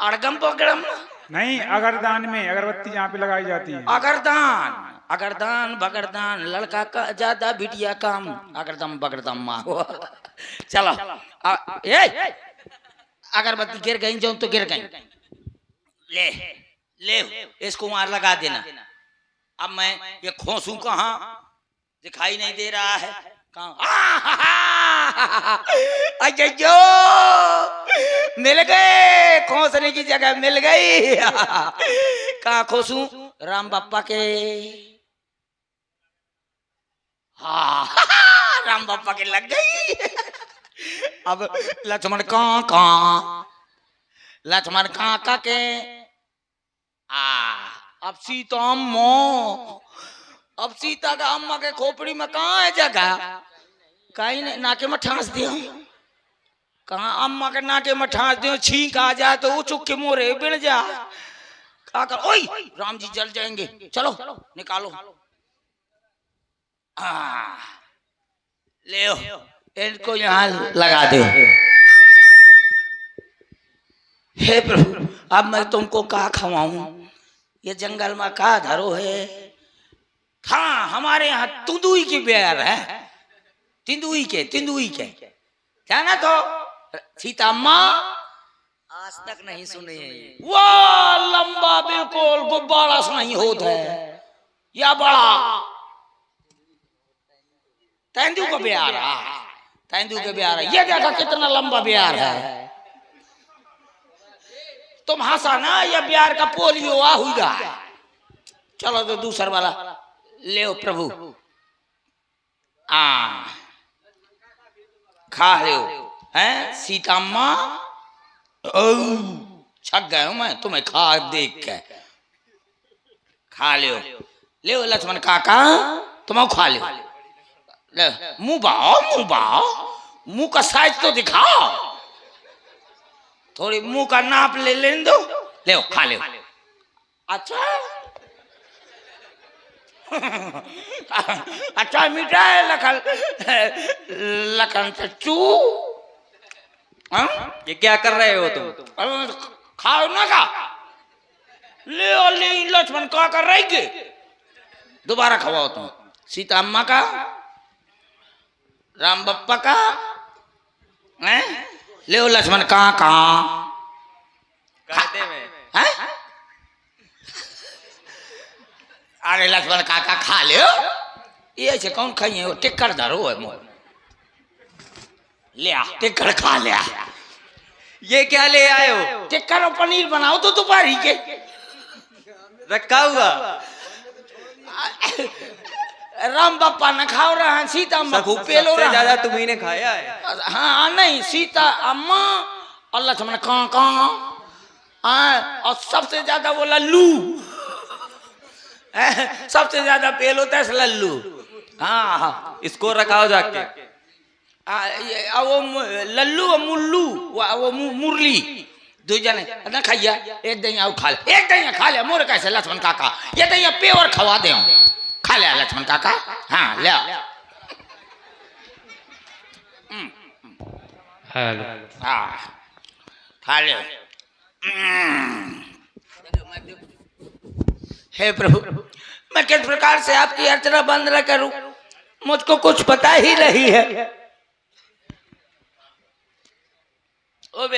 अड़गम पकड़म नहीं, अगरदान में अगरबत्ती जहाँ पे लगाई जाती है। अगरदान, अगरदान बगरदान, लड़का का ज्यादा बिटिया काम। अगरदम बगरदम माँ। चलो अगरबत्ती गिर गई जो तो गिर गई। ले ले इसको वहां लगा देना। अब मैं ये खोसू कहाँ? दिखाई नहीं दे रहा है। कहाँ? जो मिल गए, खोसने की जगह मिल गई। कहाँ खोसू? राम बाप्पा के। हाँ राम बाप्पा के लग गई। अब लक्ष्मण कहाँ? लक्ष्मण कहाँ के? अब सीता अम्मा, अब सीता का अम्मा के खोपड़ी में कहाँ है जगह? कहीं नहीं, नाके में ठांस दियो। कहाँ अम्मा के नाके में ठांस दियो, छींक आ जाए तो वो चुक के मोरे बिड़ जा। क्या कर? ओए राम जी जल जाएंगे, चलो निकालो। ले इनको यहाँ लगा दो। हे प्रभु, अब मैं तुमको क्या खवाऊं? ये जंगल में का धरो है? हाँ हमारे यहाँ तुंदुई की बेर है, तिंदुई के क्या ना तो सीता माँ आज तक नहीं सुने। वो लंबा बिल्कुल गुब्बारा सा नहीं होता है, या बड़ा तेंदू का बिहार है। तेंदू के बिहार है। ये देखा कितना लंबा बिहार है। तुम हंसा ना, ये बिहार का पोलियो आ हुआ। चलो तो दूसरा वाला ले प्रभु। खा ले हैं सीता माँ। छक गए हूं मैं तुम्हें खा देख के। खा ले लक्ष्मण काका, तुम खा ले। मुंह बाओ, मुंह का साइज तो दिखाओ। थोड़ी मुंह का नाप ले दो। ले खा ले। अच्छा अच्छा मीठा है लखन चच्चू। ये क्या कर रहे हो तुम? खाओ ना का। ले लक्ष्मण का कर रही के दोबारा खवाओ तुम। सीता अम्मा का, राम बप्पा का, हैं? ले लक्ष्मण कहाँ कहते में अरे लक्ष्मण काका खा ले ये ऐसे कौन खाइए वो टिक्कर धरो है मोर ले आ टिक्कर खा ले आ। ये क्या ले आए हो? टिक्कर और पनीर बनाओ तो दोपहरी के रखा हुआ राम बापा न खाओ रहा है सीता अम्मा खूब पेलो सबसे रहा ज्यादा है। तुम्ही ने खाया है। हाँ नहीं सीता अम्मा और लक्ष्मण कहाँ और सबसे ज्यादा वो लल्लू सबसे ज्यादा पेल होता है लल्लू। हाँ हाँ इसको रखाओ जाके। वो लल्लू और मुल्लू वो मुरली दो जने ना खाइया एक दैया खा ले एक दैया खा ले मोर कैसे लक्ष्मण काका ये दैया पे और खवा दे खा ले लक्ष्मण काका। हाँ ले हाँ खा ले। हे प्रभु मैं किस प्रकार से आपकी अर्चना बंद न करूं मुझको कुछ पता ही नहीं है। ओ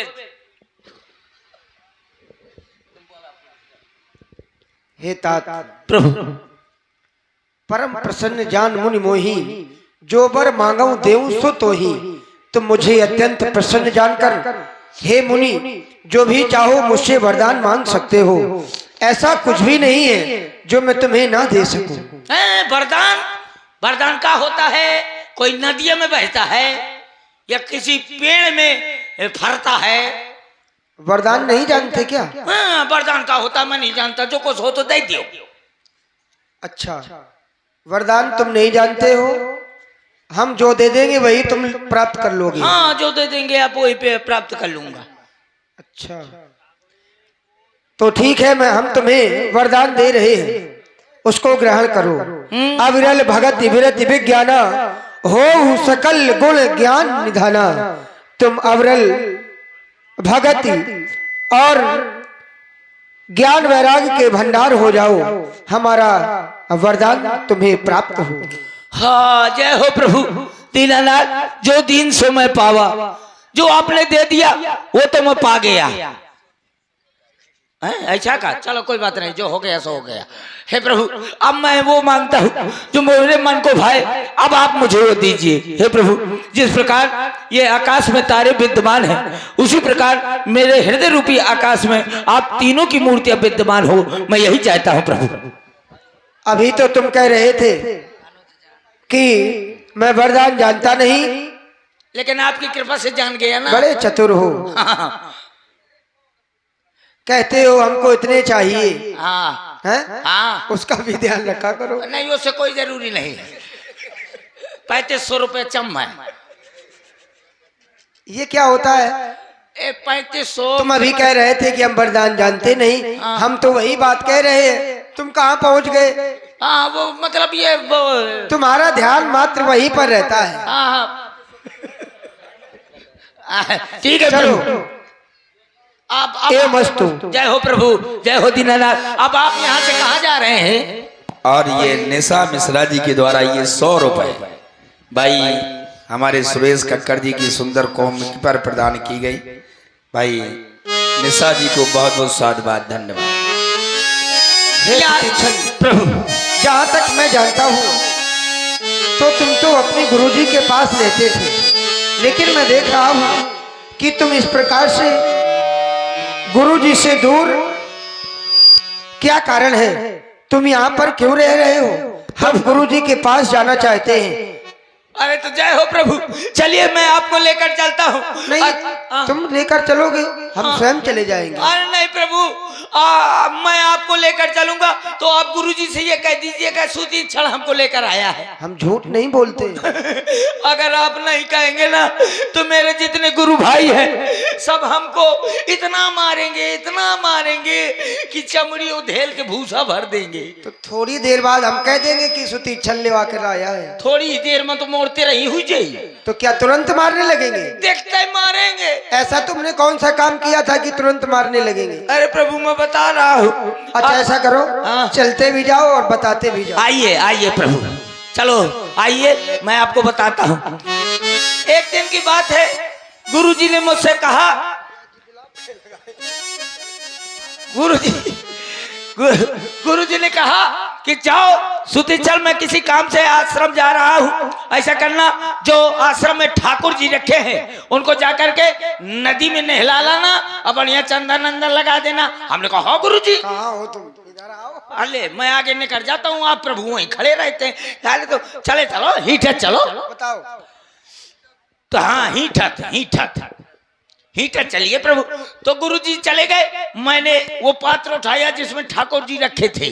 हे तात प्रभु परम प्रसन्न जान मुनि मोही जो बर मांगऊं देऊं सो तो ही तुम मुझे अत्यंत प्रसन्न जानकर हे मुनि जो भी चाहो मुझसे वरदान मांग सकते हो ऐसा कुछ भी नहीं है जो मैं तुम्हें ना दे सकूं। वरदान वरदान का होता है कोई नदियों में बहता है या किसी पेड़ में फरता है। वरदान नहीं जानते क्या? हाँ वरदान का होता मैं नहीं जानता जो कुछ हो तो दे दियो। अच्छा वरदान तुम नहीं जानते हो हम जो दे देंगे वही तुम प्राप्त कर लोगे। हाँ जो दे देंगे आप वही पे प्राप्त कर लूंगा। अच्छा तो ठीक है मैं हम तुम्हें वरदान दे रहे हैं उसको ग्रहण करो। अविरल भगत विरत विज्ञाना हो सकल गुण ज्ञान निधाना तुम अविरल भगति और ज्ञान वैराग के भंडार हो जाओ हमारा वरदान तुम्हें प्राप्त हो। हाँ जय हो प्रभु दीनानाथ जो दीन सो मैं पावा जो आपने दे दिया वो तो मैं पा गया। ऐसा का चलो कोई बात नहीं जो हो गया सो हो गया। हे प्रभु अब मैं वो मांगता हूँ जो मेरे मन को भाए अब आप मुझे वो दीजिए। हे प्रभु जिस प्रकार ये आकाश में तारे विद्यमान हैं उसी प्रकार मेरे हृदय रूपी आकाश में आप तीनों की मूर्तियां विद्यमान हो मैं यही चाहता हूँ प्रभु। अभी तो तुम कह रहे थे कि मैं वरदान जानता नहीं लेकिन आपकी कृपा से जान गया ना। बड़े चतुर हो कहते हो हमको इतने चाहिए हाँ हैं? हाँ उसका भी ध्यान रखा करो। नहीं उससे कोई जरूरी नहीं 3500 रुपये चम है। ये क्या होता है? 3500 तुम अभी कह रहे थे कि हम वरदान जानते नहीं हम तो वही बात कह रहे हैं तुम कहाँ पहुँच गए? हाँ वो मतलब ये तुम्हारा ध्यान मात्र वहीं पर रहता है। हाँ ठीक है चलो आप ए मस्तु जय हो प्रभु जय हो दीनानाथ। अब आप यहाँ से कहाँ जा रहे हैं? और ये निशा मिश्रा जी के द्वारा ये 100 रुपए भाई हमारे सुरेश कक्कर जी की सुंदर कौम पर प्रदान की गई। भाई निशा जी को बहुत बहुत साधुवाद धन्यवाद। प्रभु जहाँ तक मैं जानता हूँ तो तुम तो अपने गुरुजी के पास रहते थे लेकिन मैं देख रहा हूँ कि तुम इस प्रकार से गुरुजी से दूर क्या कारण है? तुम यहाँ पर क्यों रह रहे हो? हम गुरुजी के पास जाना चाहते हैं। अरे तो जय हो प्रभु चलिए मैं आपको लेकर चलता हूँ। नहीं तुम लेकर चलोगे हम स्वयं चले जाएंगे। अरे नहीं प्रभु मैं आपको लेकर चलूंगा तो आप गुरुजी से ये कह दीजिएगा सुधी क्षण हमको लेकर आया है। हम झूठ नहीं बोलते। अगर आप नहीं कहेंगे ना तो मेरे जितने गुरु भाई हैं सब हमको इतना मारेंगे कि चमड़ी उधेल के भूसा भर देंगे। तो थोड़ी देर बाद हम कह देंगे कि सुती छल लेवा कर आया है। थोड़ी ही देर में तो मोड़ते रही हुई जाइए तो क्या तुरंत मारने लगेंगे? देखते ही मारेंगे। ऐसा तुमने कौन सा काम किया था कि तुरंत मारने लगेंगे? अरे प्रभु मैं बता रहा हूँ। अच्छा ऐसा करो हाँ। चलते भी जाओ और बताते भी जाओ। आइए प्रभु चलो आइए मैं आपको बताता हूँ। एक दिन की बात है गुरुजी ने मुझसे कहा गुरुजी ने कहा कि जाओ सुती चल, मैं किसी काम से आश्रम जा रहा हूँ। ऐसा करना, जो आश्रम में ठाकुर जी रखे हैं उनको जाकर के नदी में नहला लाना और बढ़िया चंदन अंदर लगा देना। हमने कहा हाँ गुरु जी। कहाँ हो तुम? इधर आओ। अरे मैं आगे निकल जाता हूँ, आप प्रभु वहीं खड़े रहते हैं। यार तो चले चलो, हीठत चलो। बताओ। तो हाँ हीठत चलिए प्रभु। तो गुरु जी चले गए। मैंने वो पात्र उठाया जिसमें ठाकुर जी रखे थे।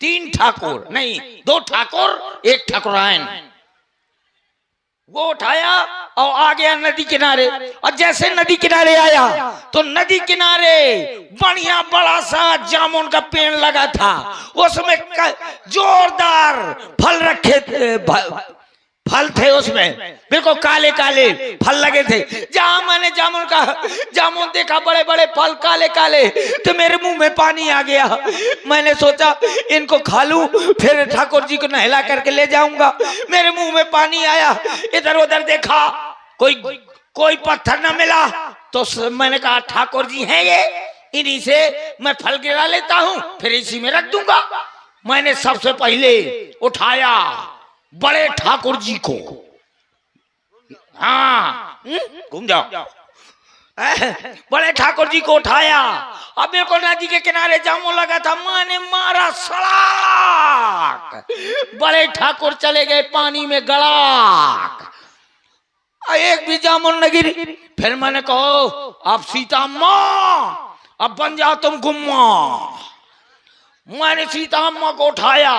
3 ठाकुर नहीं, 2 ठाकुर 1 ठाकुरायन। वो उठाया और आ गया नदी किनारे। और जैसे नदी किनारे आया तो नदी किनारे बढ़िया बड़ा सा जामुन का पेड़ लगा था। उसमें जोरदार फल रखे थे, फल थे उसमें, बिल्कुल काले काले फल लगे थे। जहां मैंने जामुन देखा, बड़े बड़े फल काले काले, तो मेरे मुंह में पानी आ गया। मैंने सोचा इनको खा लूं, फिर ठाकुर जी को नहला करके ले जाऊंगा। मेरे मुंह में पानी आया, इधर उधर देखा, कोई पत्थर न मिला। तो मैंने कहा ठाकुर जी हैं ये, इन्हीं से मैं फल गिरा लेता हूं, फिर इसी में रख दूंगा। मैंने सबसे पहले उठाया बड़े ठाकुर जी को। हाँ घूम जाओ। बड़े ठाकुर जी को उठाया। अब मेरे को नदी के किनारे जामुन लगा था, मैंने मारा सड़ाक, बड़े ठाकुर चले गए पानी में गड़ाक, एक भी जामुन न गिरी। फिर मैंने कहो अब सीता माँ अब बन जाओ तुम गुम्मा। मैंने सीता अम्मा को उठाया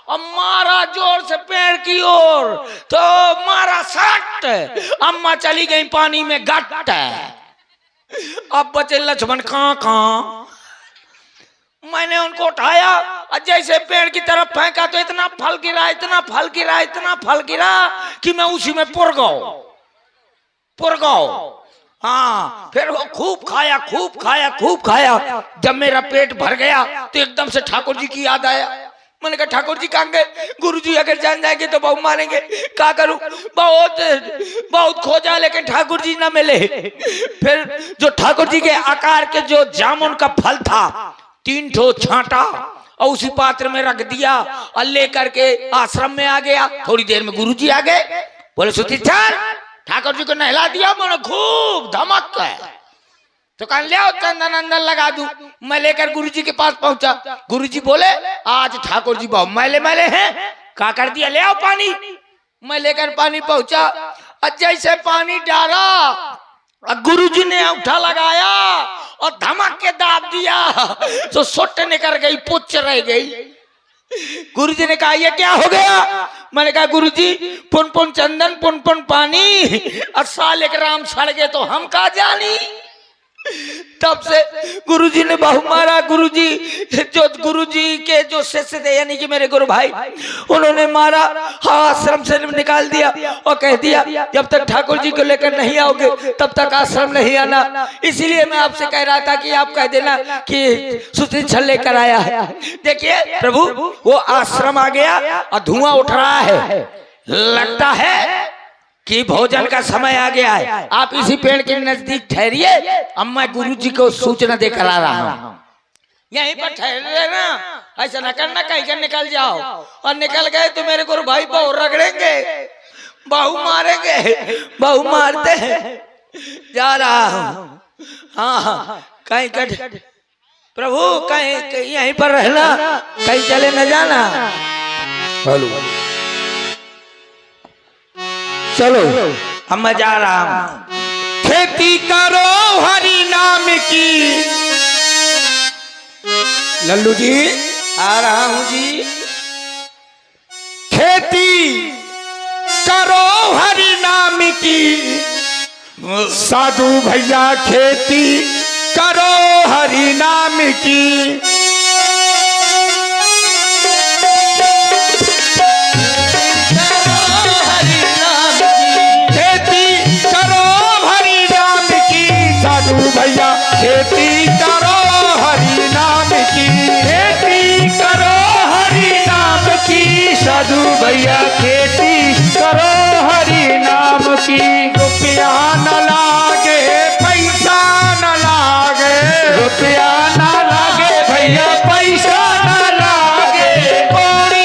और मारा जोर से पेड़ की ओर, तो मारा सट, अम्मा चली गई पानी में गट। अब बचे लक्ष्मण कहाँ। मैंने उनको उठाया और जैसे पेड़ की तरफ फेंका तो इतना फल गिरा कि मैं उसी में पुर गया। हाँ, फिर वो खूब खाया। जब मेरा पेट भर गया तो एकदम से ठाकुर जी की याद आया। मैंने कहा ठाकुर जी कहाँ गए? गुरु जी अगर जान जाएंगे तो बहुत मारेंगे, क्या करूं? बहुत खोजा लेकिन ठाकुर जी ना मिले। फिर जो ठाकुर जी के आकार के जो जामुन का फल था 3 ठो छांटा और उसी पात्र में रख दिया और लेकर के आश्रम में आ गया। थोड़ी देर में गुरु जी आ गए, बोले सुती चल, ठाकुर जी को नहला दिया। मैंने खूब धमक है तो कहा ले आओ चंदन अंदर लगा दूं। मैं लेकर गुरु जी के पास पहुंचा। गुरु जी बोले आज ठाकुर जी बहुत मैले हैं, क्या कर दिया? ले आओ पानी। मैं लेकर पानी पहुंचा और जैसे पानी डाला और गुरु जी ने अंगूठा लगाया और धमक के दाब दिया तो सुट निकल गई, पुच्छ रह गई। गुरु जी ने कहा ये क्या हो गया? मैंने कहा गुरु जी पुन पुन चंदन पुन पुन पानी और साले के राम सड़ गए तो हम कहा जानी। तब से गुरुजी ने बहु मारा। गुरुजी के जो शिष्य थे यानी कि मेरे गुरु भाई, उन्होंने मारा, आश्रम से निकाल दिया और कह दिया जब तक ठाकुर जी को लेकर नहीं आओगे तब तक आश्रम नहीं आना। इसीलिए मैं आपसे कह रहा था कि आप कह देना कि सुती छल लेकर आया है। देखिए प्रभु वो आश्रम आ गया और धुआं उठ रहा है, लगता है कि भोजन का समय आ गया है। आप इसी पेड़ के नजदीक ठहरिए, अब मैं गुरु जी को सूचना देकर आ रहा हूँ। यहीं पर ठहरे ना, ऐसा न करना कहीं का निकल जाओ, और निकल गए तो मेरे गुरु भाई बहु रगड़ेंगे, बहु मारेंगे, बहु मारते हैं। जा रहा हूँ। हाँ कहीं का प्रभु, कहीं यहीं पर रहना, कहीं चले न जाना। हेलो चलो अब मैं जा रहा हूं। खेती करो हरि नाम की। लल्लू जी आ रहा हूं जी। खेती करो हरि नाम की, साधु भैया खेती करो हरि नाम की। भैया खेती करो हरि नाम की, खेती करो हरि नाम की, साधु भैया खेती करो हरि नाम की। रुपया न लागे पैसा न लागे, रुपया न लागे भैया पैसा न लागे, कौड़ी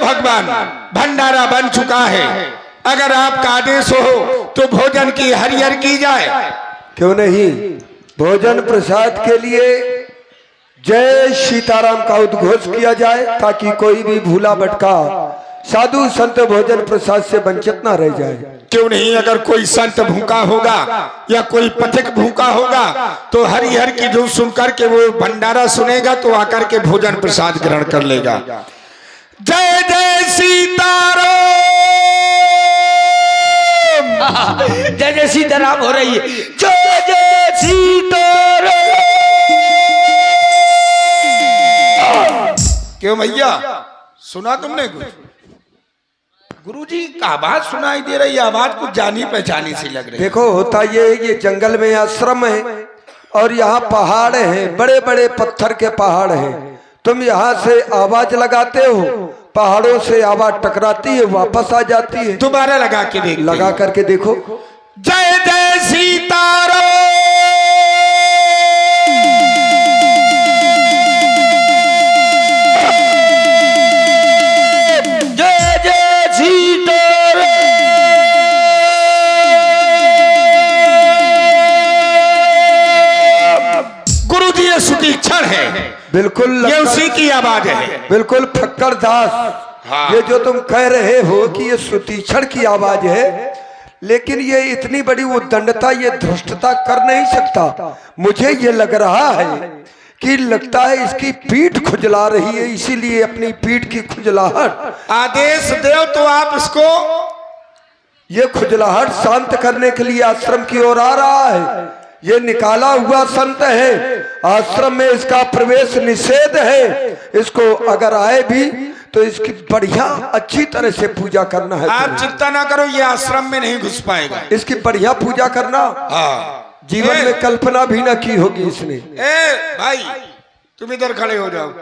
भगवान, भंडारा बन चुका है, अगर आपका आदेश हो तो भोजन की हरिहर की जाए। क्यों नहीं, भोजन प्रसाद के लिए जय सीताराम का उद्घोष किया जाए, ताकि कोई भी भूला भटका साधु संत भोजन प्रसाद से वंचित न रह जाए। क्यों नहीं, अगर कोई संत भूखा होगा या कोई पथिक भूखा होगा तो हरिहर की धुन सुनकर के वो भंडारा सुनेगा तो आकर के भोजन प्रसाद ग्रहण कर लेगा। जय जय सीताराम। जय जय सीताराम हो रही है। जय जय सीताराम। क्यों भैया, सुना तुमने कुछ? गुरुजी का आवाज सुनाई दे रही है, आवाज कुछ जानी पहचानी सी लग रही है। देखो होता ये जंगल में आश्रम है और यहाँ पहाड़ हैं, बड़े बड़े पत्थर के पहाड़ हैं। तुम यहाँ से आवाज लगाते हो, पहाड़ों से आवाज टकराती है, वापस आ जाती है। दोबारा लगा के देख, लगा करके देखो। जय जय सीताराम। जय जय सीताराम। गुरुजी ये सुतीक्षण है, बिल्कुल ये उसी की आवाज है। बिल्कुल फक्कर दास, हाँ। ये जो तुम कह रहे हो कि ये सुतीक्षण की आवाज है, लेकिन ये इतनी बड़ी उद्दंडता, ये धृष्टता कर नहीं सकता। मुझे ये लग रहा है कि लगता है इसकी पीठ खुजला रही है, इसीलिए अपनी पीठ की खुजलाहट। आदेश दो तो आप इसको, ये खुजलाहट शांत करने के लिए आश्रम की ओर आ रहा है। ये निकाला हुआ संत है, आश्रम में इसका प्रवेश निषेध है। इसको अगर आए भी तो इसकी बढ़िया अच्छी तरह से पूजा करना है। आप चिंता ना करो, ये आश्रम में नहीं घुस पाएगा। इसकी बढ़िया पूजा करना, हाँ। जीवन में कल्पना भी न की होगी इसने। ए भाई, तुम इधर खड़े हो जाओ,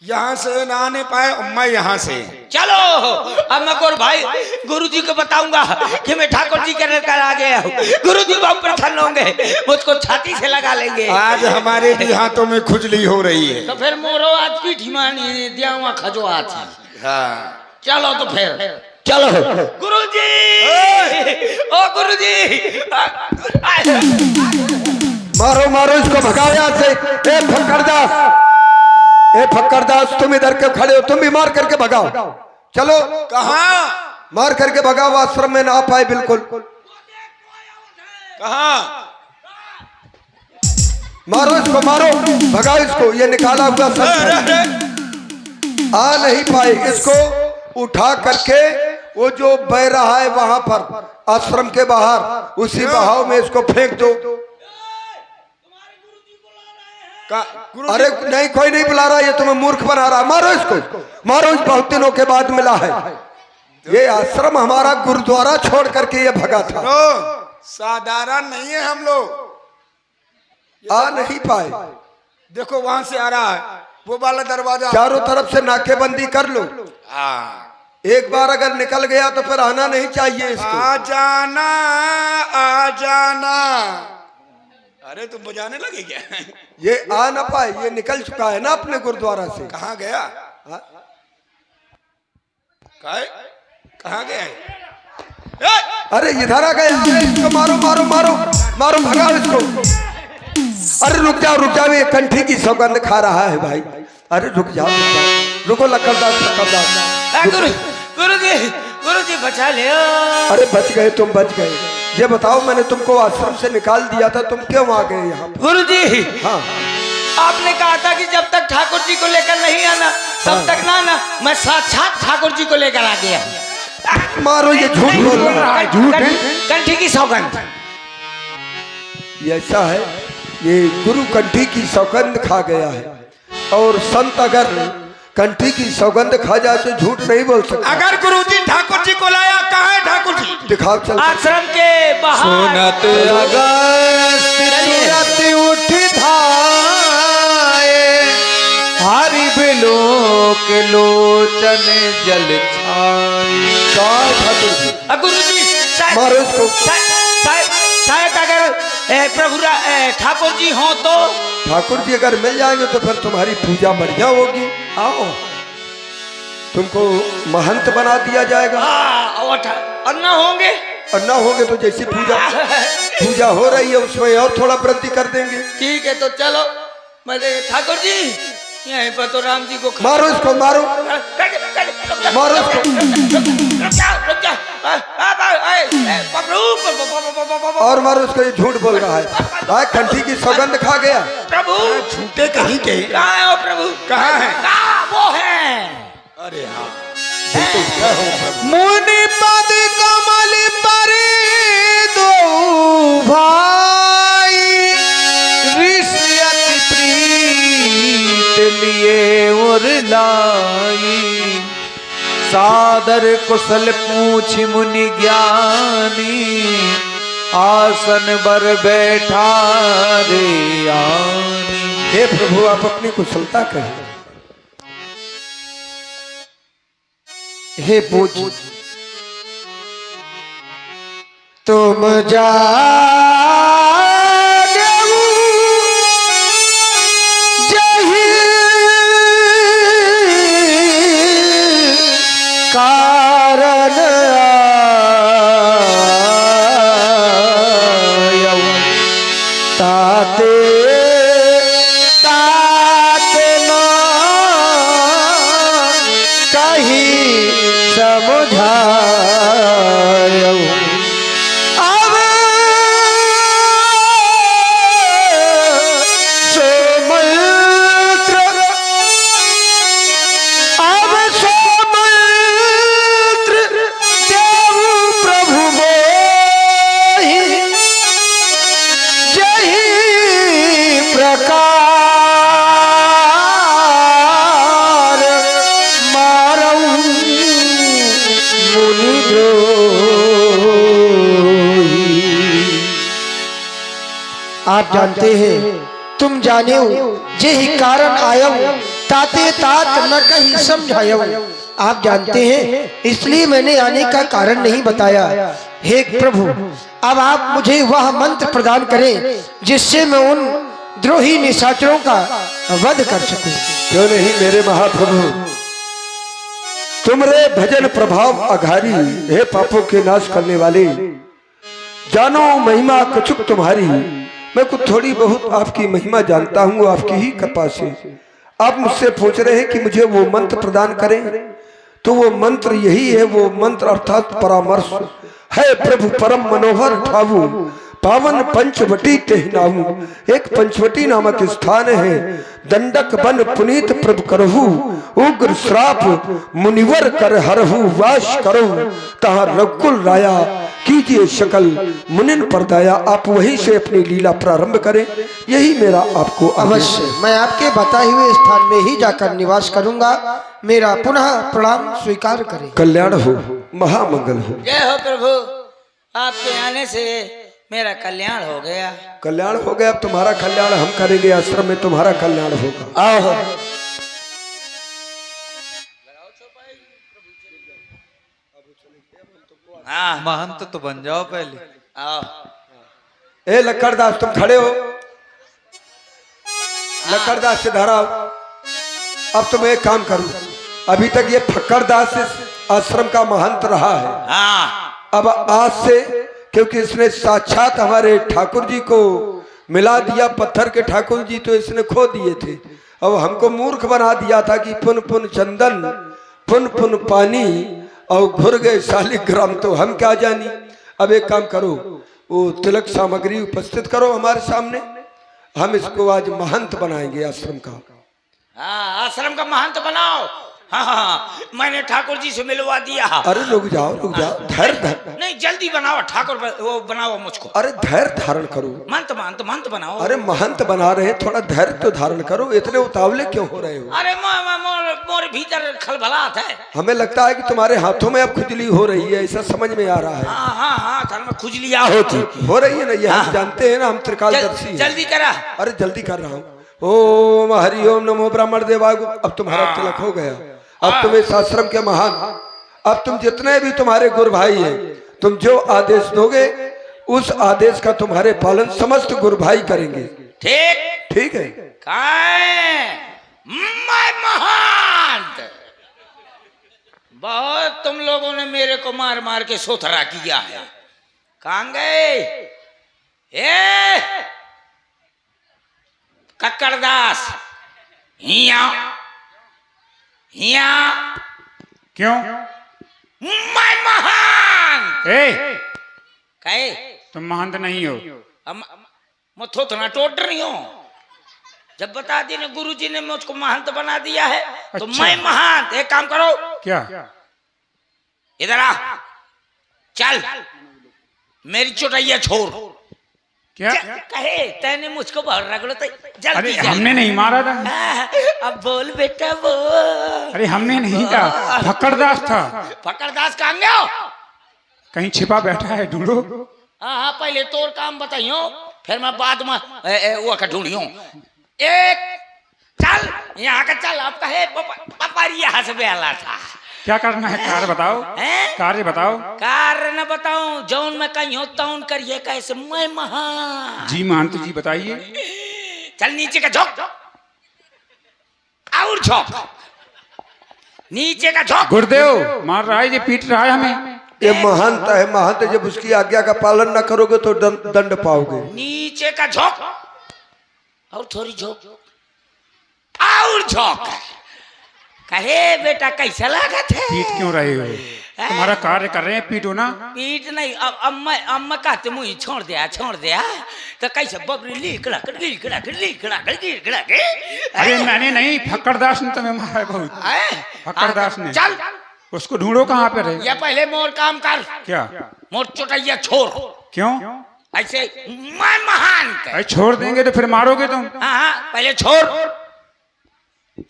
यहाँ से ना आने पाए, मैं यहाँ से। चलो अब मैं गोर भाई गुरुजी को बताऊंगा कि मैं ठाकुर जी के लेकर आ गया हूँ। गुरुजी बहुत प्रसन्न होंगे, मुझको छाती से लगा लेंगे। आज हमारे भी हाथों में खुजली हो रही है। तो फिर मोरो आज की ठिमानी दिया हुआ खजो आज। हाँ। चलो तो फिर चलो। गुरुजी, ओ गुरुजी, मारो मारो इसको, भगाओ यहाँ से। ए फक्करदास, ए फक्करदास, तुम इधर के खड़े हो, तुम भी मार करके भगाओ। चलो। कहाँ? मार करके भगाओ, आश्रम में ना आ पाए बिल्कुल। कहाँ? मारो इसको, मारो, भगाओ इसको। ये निकाला हुआ संत आ नहीं पाए, इसको उठा करके वो जो बह रहा है वहां पर आश्रम के बाहर, उसी बहाव में इसको फेंक दो। अरे नहीं, कोई नहीं बुला रहा, ये तुम्हें मूर्ख बना रहा। मारो इसको, मारो। बहुत दिनों के बाद मिला है। ये आश्रम हमारा गुरुद्वारा छोड़ करके ये भगा था। साधारण नहीं है हम लोग, आ नहीं पाए। देखो वहां से आ रहा है वो वाला दरवाजा। चारों तरफ से नाकेबंदी कर लो। एक बार अगर निकल गया तो फिर आना नहीं चाहिए इसको। आ जाना, आ जाना। अरे तुम बजाने लगे क्या? ये आ ना पाए, ये निकल चुका है ना अपने गुरुद्वारा से। कहाँ गया? कहाँ गया है? अरे इधर आ गया, इसको मारो मारो मारो मारो, भगाओ इसको। अरे रुक जाओ रुक जाओ, ये कंठी की सौगंध खा रहा है भाई। अरे रुक जाओ रुको, लक्कड़दास लक्कड़दास। गुरुजी बचा ले। अरे बच गए, तुम बच गए। ये बताओ, मैंने तुमको आश्रम से निकाल दिया था, तुम क्यों आ गए यहाँ? गुरुजी, हाँ, आपने कहा था कि जब तक ठाकुर जी को लेकर नहीं आना तब तक ना आना। मैं साक्षात ठाकुर जी को लेकर आ गया। मारो, ये झूठ बोल रहा है। झूठ है। कंठी की सौगंध। ये ऐसा है, ये गुरु कंठी की सौगंध खा गया है, और संत अगर कंठी की सौगंध खा जाए तो झूठ नहीं बोल सकता। अगर गुरुजी ठाकुर जी को लाया, कहाँ है ठाकुर जी? दिखाओ चल। आश्रम के बाहर। सुनत अगस्त उठ धाये, हरि बिलो के लोचन जल छाए। गुरुजी मारो इसको। शायद अगर प्रभु ठाकुर जी हो तो। ठाकुर जी अगर मिल जाएंगे तो फिर तुम्हारी पूजा बढ़िया होगी। आओ। तुमको महंत बना दिया जाएगा। और न होंगे और ना होगे तो जैसी पूजा हो रही है उसमें और थोड़ा वृद्धि कर देंगे। ठीक है तो चलो। मैं ठाकुर जी यहीं पर तो राम जी को मारो इसको, मारो मारो इसको। और मारो उसको, ये झूठ बोल रहा है। कंठी की सौगंध खा गया। प्रभु झूठे कहीं के कहाँ है वो प्रभु? कहाँ है? वो है। अरे हाँ मुनि पद कमल पर दो भाई, ऋषि अति प्रीत लिए और लाई, सादर कुशल पूछ मुनि ज्ञानी, आसन बर बैठा रे आनी। हे प्रभु आप अपनी कुशलता कहें। हे पूज तुम कारण ताते समझायो अब सोमंत्र देव प्रभु मोहि जहि प्रकार आप जानते हैं तुम जाने जेहि कारण आयो ताते तात न कहीं समझायो। आप जानते हैं इसलिए मैंने आने का कारण नहीं बताया। हे प्रभु अब आप मुझे वह मंत्र प्रदान करें जिससे मैं उन द्रोही निशाचरों का वध कर सकूं। क्यों नहीं मेरे महाप्रभु, तुमरे भजन प्रभाव अघारी, हे पापों के नाश करने वाले, जानो महिमा कछुक तुम्हारी। मैं कुछ थोड़ी बहुत आपकी महिमा जानता हूँ आपकी ही कृपा से। आप मुझसे पूछ रहे हैं कि मुझे वो मंत्र प्रदान करें, तो वो मंत्र यही है। वो मंत्र अर्थात परामर्श है। प्रभु परम मनोहर ठाऊ, पावन पंचवटी तेहनाऊ। एक पंचवटी नामक स्थान है। दंडक बन पुनीत प्रभु करहु, उग्र श्राप मुनिवर कर हरहु। वास करो तहाँ रघुकुल राया, कीजिए शकल मुनिन पर दया। आप वहीं से अपनी लीला प्रारंभ करें, यही मेरा आपको अवश्य। मैं आपके बताए हुए स्थान में ही जाकर निवास करूंगा। मेरा पुनः प्रणाम स्वीकार करें। कल्याण हो, महामंगल हो। जय हो प्रभु, आपके आने से मेरा कल्याण हो गया। कल्याण हो गया। अब तुम्हारा कल्याण हम करेंगे, आश्रम में तुम्हारा कल्याण होगा। आओ हाँ महंत तो बन जाओ पहले। आओ। ए लक्कड़दास तुम खड़े हो, लक्कड़दास से धरा। अब तुम एक काम करो, अभी तक ये फक्कड़दास आश्रम का महंत रहा है। हाँ अब आज से, क्योंकि इसने साक्षात हमारे ठाकुर जी को मिला दिया, पत्थर के ठाकुर जी तो इसने खो दिए थे। अब हमको मूर्ख बना दिया था कि पुन पुन चंदन पुन पुन पानी और घुर गए शालिग्राम, तो हम क्या जानी। अब एक काम करो, वो तिलक सामग्री उपस्थित करो हमारे सामने। हम इसको आज महंत बनाएंगे आश्रम का। हाँ आश्रम का महंत बनाओ। हाँ हाँ मैंने ठाकुर जी से मिलवा दिया। अरे रुक जाओ, धैर्य नहीं जल्दी बनाओ ठाकुर, वो बनाओ मुझको। अरे धैर्य धारण करो। महंत बनाओ। अरे महंत बना रहे, थोड़ा धैर्य तो धारण करो। इतने उतावले क्यों हो रहे हो? अरे मोर भीतर खलबलाहट है। हमें लगता है कि तुम्हारे हाथों में अब खुजली हो रही है, ऐसा समझ में आ रहा है। हाँ हाँ हाँ घर में खुजलियाँ होती हो रही है ना, ये हम जानते हैं ना, हम त्रिकालदर्शी। जल्दी करा। अरे जल्दी कर रहा हूँ। ओम हरि ओम नमो ब्राह्मण देवागु। अब तुम्हारा तिलक हो गया। अब तुम इस आश्रम के महान, अब तुम जितने भी तुम्हारे गुरु भाई हैं, तुम जो आदेश दोगे उस आदेश का तुम्हारे पालन समस्त गुरु भाई करेंगे। ठीक ठीक है। मैं महंत बहुत तुम लोगों ने मेरे को मार मार के सोथरा किया है। कहां गए ए कक्कड़दास? हिया हिया। क्यों? मैं महान ए, कहे तुम महंत नहीं हो। मैं थोथना टोट रही हूँ। जब बता दी ना गुरुजी ने मुझको महंत बना दिया है तो अच्छा। मैं महंत। एक काम करो, क्या? इधर आ, चल मेरी चुटैया छोड़। क्या? कहे तैने मुझको बहुत रगड़ो तो अरे जल्दी हमने नहीं मारा था। अब बोल बेटा बोल। अरे हमने नहीं था, फक्कड़दास था। फक्कड़दास कहाँ गया? कहीं छिपा बैठा है, ढूंढो। हाँ पहले तोर काम बताइयो, फिर मैं बाद में वो का ढूंढियो। एक चल यहाँ का चल। आपका है पापा यहाँ से बेला था। क्या करना है? कार्य बताओ। हैं? कार्य बताओ। कार्य न बताऊं, जौन मैं कहीं होता हूं करिए कैसे। मैं महान। जी महंत जी बताइए। चल नीचे का झोंक और झोंक, नीचे का झोंक। गुरुदेव मार रहा है, ये पीट रहा है हमें। ये महंत है, महंत जब उसकी आज्ञा का पालन न करोगे तो दंड पाओगे। नीचे का झोंक और थोड़ी झोंक और झोंक। कहे बेटा कैसा लागत है? पीट क्यों रहे हो? तुम्हारा कार्य कर रहे हैं, पीटो ना। पीट नहीं। अब मैं कहते मुझे छोड़ दिया तो कैसे बबरी लीकड़ा अरे मैंने नहीं, फक्कड़दास ने तुम्हें मारा है बहुत। फक्कड़दास ने। चल उसको ढूंढो कहाँ पे रहे। या पहले मोर काम कर। क्या? मोर चुटैया छोड़। क्यों? ऐसे मैं महान कर। अरे छोड़ देंगे तो फिर मारोगे तुम। हाँ पहले छोड़।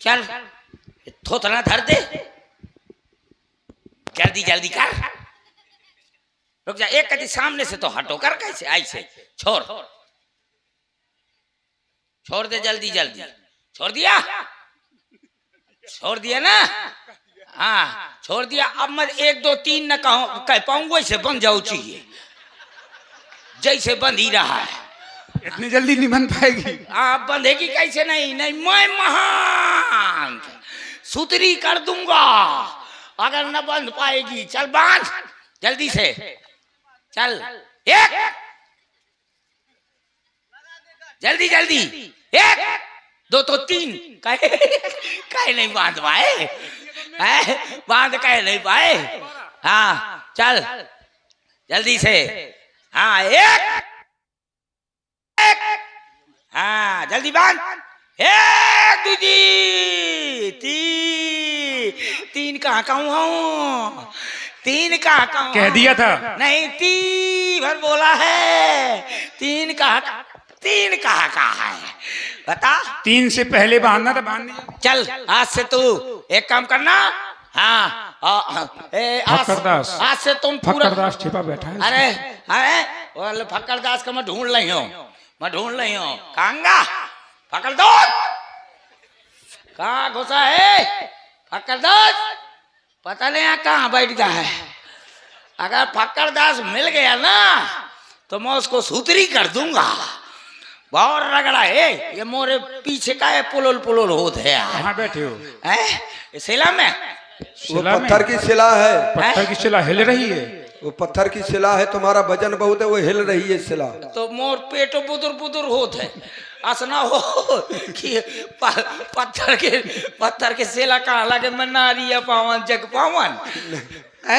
चल थोथना धर दे, जल्दी जल्दी कर। रुक जा, एक कदी सामने से तो हटो कर। कैसे ऐसे छोड़ दे, जल्दी जल्दी। छोड़ दिया ना? हाँ छोड़ दिया। अब मैं 1 2 3 न कह पाऊंगा, वैसे बन जाओ चाहिए जैसे बंध ही रहा है। इतनी जल्दी नहीं बन पाएगी। आप बंधेगी कैसे? नहीं मैं महान सुतरी कर दूंगा अगर न बंध पाएगी। चल बांध जल्दी से। चल एक, जल्दी 1 2 तो 3। कहे नहीं बांध पाए? बांध कहे नहीं पाए? हाँ चल जल्दी से। हाँ एक, हाँ जल्दी बांध। 1 2 3 कहाँ हूँ? 3 कहाँ कह दिया था। नहीं 3 भर बोला है। 3 कहाँ है बता। 3 से पहले बांधना था, बांध दिया। चल आज से तू एक काम करना। हाँ फक्कड़दास। आज से तुम पूरा। फक्कड़दास छिपा बैठा है। अरे वो फक्कड़दास का मैं ढूंढ रही हूँ। कांगा फक्कड़दास कहाँ घुसा है? फक्कड़दास पता नहीं यहाँ कहाँ बैठ गया है। अगर फक्कड़दास मिल गया ना तो मैं उसको सूतरी कर दूंगा। बहुत रगड़ा है ये। मोरे पीछे का है पुलोल होते है। कहाँ बैठे हो? शिला में। वो पत्थर की शिला है। पत्थर की शिला हिल रही है। वो पत्थर की शिला है, तुम्हारा वजन बहुत है, वो हिल रही है शिला। तो मोर पेटो बुदुर होत है। असना हो कि पत्थर के शिला कहाँ लगे। मैं नारिया पावन जग पावन।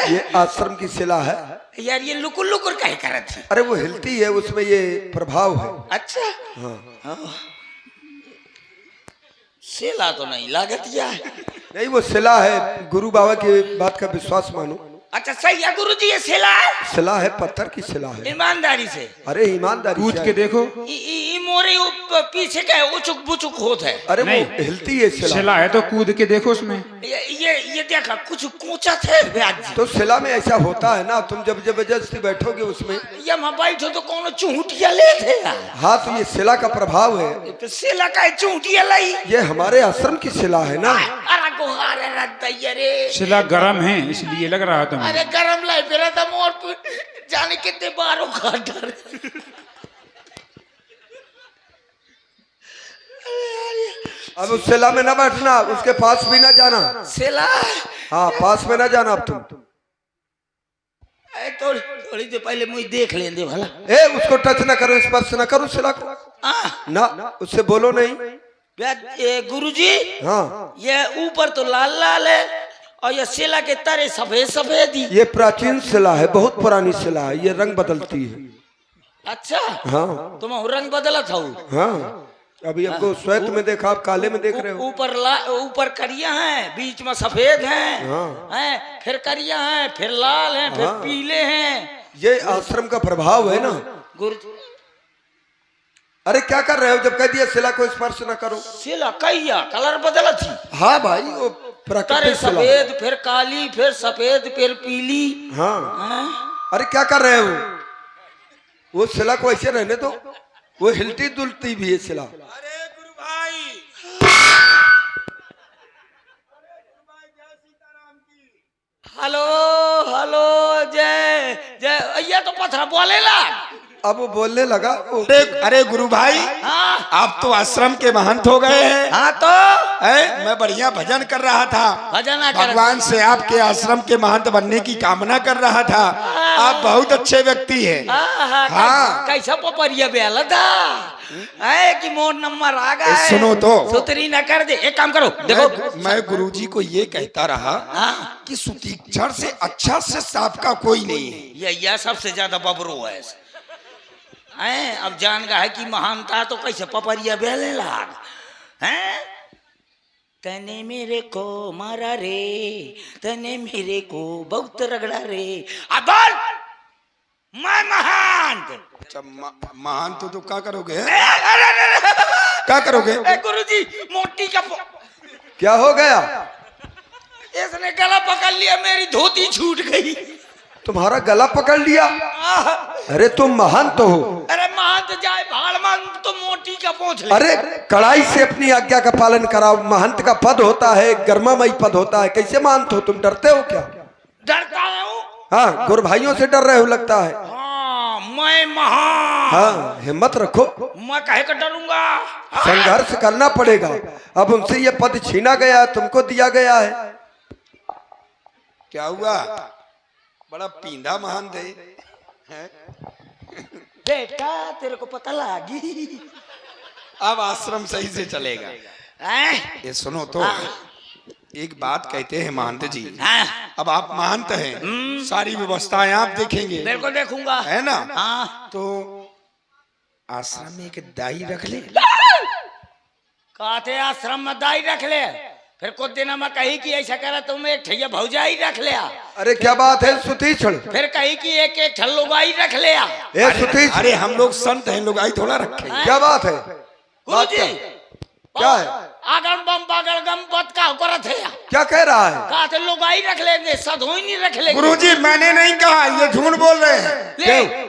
ये आश्रम की शिला है यार। ये लुकुर कहीं करत थी। अरे वो हिलती है, उसमें ये प्रभाव है। अच्छा हाँ। शिला तो नहीं लागत यार। नहीं वो शिला है, गुरु बाबा की बात का विश्वास मानो। अच्छा सही है गुरुजी, ये शिला है। शिला है, पत्थर की शिला है। ईमानदारी से। अरे ईमानदारी कूद से के देखो। मोरे पीछे का उचुक बुचुक होत है। अरे वो नहीं। हिलती है शिला। शिला है तो कूद के देखो उसमें। ये देखा कुछ कूचा थे। तो शिला में ऐसा होता है ना, तुम जब जबरदस्ती बैठोगे उसमें। ये मैं बैठो तो कौन चूंटिया ले थे। हाँ तो ये शिला का प्रभाव है। तो शिला का चूंटिया लाई। ये हमारे आश्रम की शिला है ना। अरे गुहारे रद्दैया रे। शिला गर्म है इसलिए लग रहा तुम्हें। अरे गरम लाई फिर था मोर जाने कितने बारों का डर। अब उस शिला में ना बैठना, उसके पास भी ना जाना। शिला हाँ, पास में ना जाना अब तुम। थोड़ी थोड़ी देर पहले मुझे देख लेंगे भला। उसको टच ना करो, स्पर्श ना करो शिला को ना, उससे बोलो नहीं। गुरुजी हाँ, ये ऊपर तो लाल लाल है और ये शिला के तारे सफेद सफेद ही। ये प्राचीन शिला है, बहुत पुरानी शिला है, ये रंग बदलती है। अच्छा, हाँ तुम रंग बदला था। हाँ, अभी आपको श्वेत में देखा, आप काले में देख रहे हो। ऊपर करिया हैं, बीच में सफेद हैं, हाँ। हैं, फिर करिया हैं, फिर लाल हैं, फिर हाँ। पीले हैं। ये आश्रम का प्रभाव है ना। गुरु अरे क्या कर रहे हो, जब कह दिया शिला को स्पर्श न करो। शिला कहिया कलर बदला थी। हाँ भाई, वो तारे प्राकृतिक शिला। सफेद, फिर काली, फिर सफेद, फिर पीली। हाँ, हैं? अरे क्या कर रहे हो, वो शिला को ऐसे रहने दो, वो हिलती डुलती भी है शिला। अरे गुरु भाई, हेलो हेलो, जय जय। ये तो पत्थर बोलेला। अब वो बोलने लगा। अरे गुरु भाई, हाँ आप तो आश्रम के महंत हो गए हैं। हाँ, तो मैं बढ़िया भजन कर रहा था, भजन कर भगवान से आपके आश्रम के महंत बनने की कामना कर रहा था। आप बहुत अच्छे व्यक्ति हैं। हाँ। कैसा पपरिया बेला था है कि मोर नंबर आ गया है। सुनो तो, सुतरी न कर दे। एक काम करो, देखो मैं गुरुजी को ये कहता रहा कि सुतीक्षण से अच्छा से सांप का कोई नहीं है। ये सबसे ज्यादा बबरू है। अब जान गया है कि महानता तो कैसे पपरिया बेले लाग हैं। तने मेरे को मारा रे, तने मेरे को बहुत रगड़ा रे। अब बोल, मैं महान। अच्छा, महान तो क्या करोगे? क्या करोगे? गुरुजी, मोटी का क्या हो गया? इसने गला पकड़ लिया, मेरी धोती छूट गई। तुम्हारा गला पकड़ लिया? अरे तुम महान तो हो। अरे महान तो जाए भाड़ मान, तो मोटी का पहुंच ले। अरे कड़ाई से अपनी आज्ञा का पालन कराओ। महंत का पद होता है, गर्मामयी पद होता है। कैसे महंत हो तुम? डरते हो क्या? डरता हूँ। हाँ, गुरु भाइयों से डर रहे हो लगता है। हाँ, मैं महान। हाँ, हिम्मत रखो। मैं कहे का डरूंगा? संघर्ष करना पड़ेगा। अब उनसे ये पद छीना गया, तुमको दिया गया है। क्या हुआ? बड़ा पींदा महान दे बेटा, तेरे को पता लगी। अब आश्रम सही से चलेगा। ये सुनो तो, एक बात कहते हैं महंत जी। अब आप महंत हैं, सारी व्यवस्थाएं आप देखेंगे। बिल्कुल देखूंगा, है ना? हाँ। तो आश्रम में एक दाई रख ले। कहते आश्रम में दाई रख ले। फिर कुछ दिन में कही कि ऐसा करा तुम एक ठैया भौजाई रख लिया। अरे क्या बात है सुतीक्षण? फिर कही कि एक एक ठल्लुगाई रख लिया। सुतीक्षण, अरे हम लोग संत हैं, लोग आई थोड़ा रखे। क्या बात है? गुरुजी, क्या है? आगम बम पागल गम पत का करत है। क्या कह रहा है? कहते लुगाई रख लेंगे, सधोई नहीं रख लेंगे। गुरुजी, मैंने नहीं कहा, ये झूठ बोल रहे हैं। ले,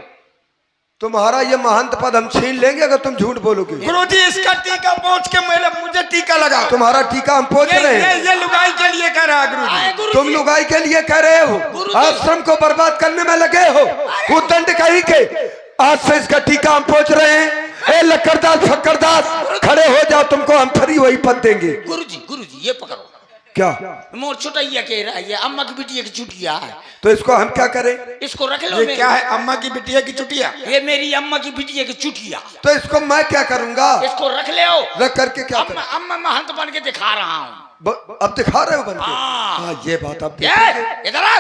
तुम्हारा ये महंत पद हम छीन लेंगे अगर तुम झूठ बोलोगे। गुरुजी, इसका टीका पहुंच के मुझे टीका लगा। तुम्हारा टीका हम पहुंच रहे हैं। ये लुगाई के लिए कह रहा है गुरुजी। तुम लुगाई के लिए कह रहे हो, आश्रम को बर्बाद करने में लगे हो। उद्दंड कही के आज से इसका टीका हम पहुंच रहे हैं। ए लक्करदास फक्करदास, खड़े हो जाओ, तुमको हम फ्री वही पद देंगे। गुरुजी ये पकड़ो। क्या? मोर छुटैया कह रहा है, ये अम्मा की बिटिया की चुटिया है। तो इसको हम क्या करें? इसको रख लो। ये क्या है? अम्मा की बिटिया की चुटिया? ये मेरी अम्मा की बिटिया की चुटिया। तो इसको मैं क्या करूंगा? इसको रख ले आओ। रख करके क्या अम्मा अम्मा महंत बन के दिखा रहा हूँ। अब दिखा रहे हो बन के? हाँ। हाँ, ये बात अब इधर आ।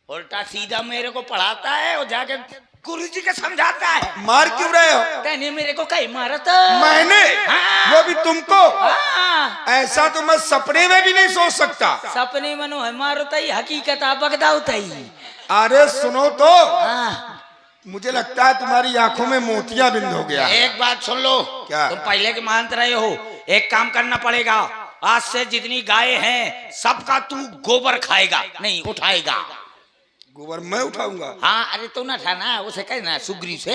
उल्टा सीधा मेरे को पढ़ाता है और जाके गुरुजी के समझाता है। मार क्यों रहे हो? कहने मेरे को कहीं मारा था मैंने? हाँ। वो भी तुमको? हाँ। ऐसा तो मैं सपने में भी नहीं सोच सकता। सपने मनो है मारता ही, हकीकत बगदाउता ही। अरे सुनो तो, हाँ। मुझे लगता है तुम्हारी आंखों में मोतिया बिंद हो गया। एक बात सुन लो। क्या? तुम पहले के मानते रहे हो। एक काम करना पड़ेगा, आज से जितनी गाय हैं सबका तू गोबर खाएगा, नहीं उठाएगा। गोबर मैं उठाऊंगा? हाँ, अरे तू ना उठाना, उसे कहना सुग्री से।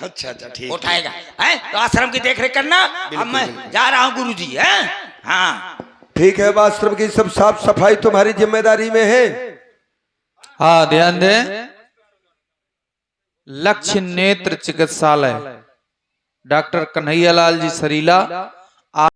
अच्छा ठीक उठाएगा है। तो आश्रम की देखरेख करना। अब मैं जा रहा हूँ गुरुजी। है हाँ, ठीक है। आश्रम की सब साफ सफाई तुम्हारी जिम्मेदारी में है। हाँ, ध्यान दें। लक्ष्य नेत्र चिकित्सालय डॉक्टर कन्हैयालाल जी सरीला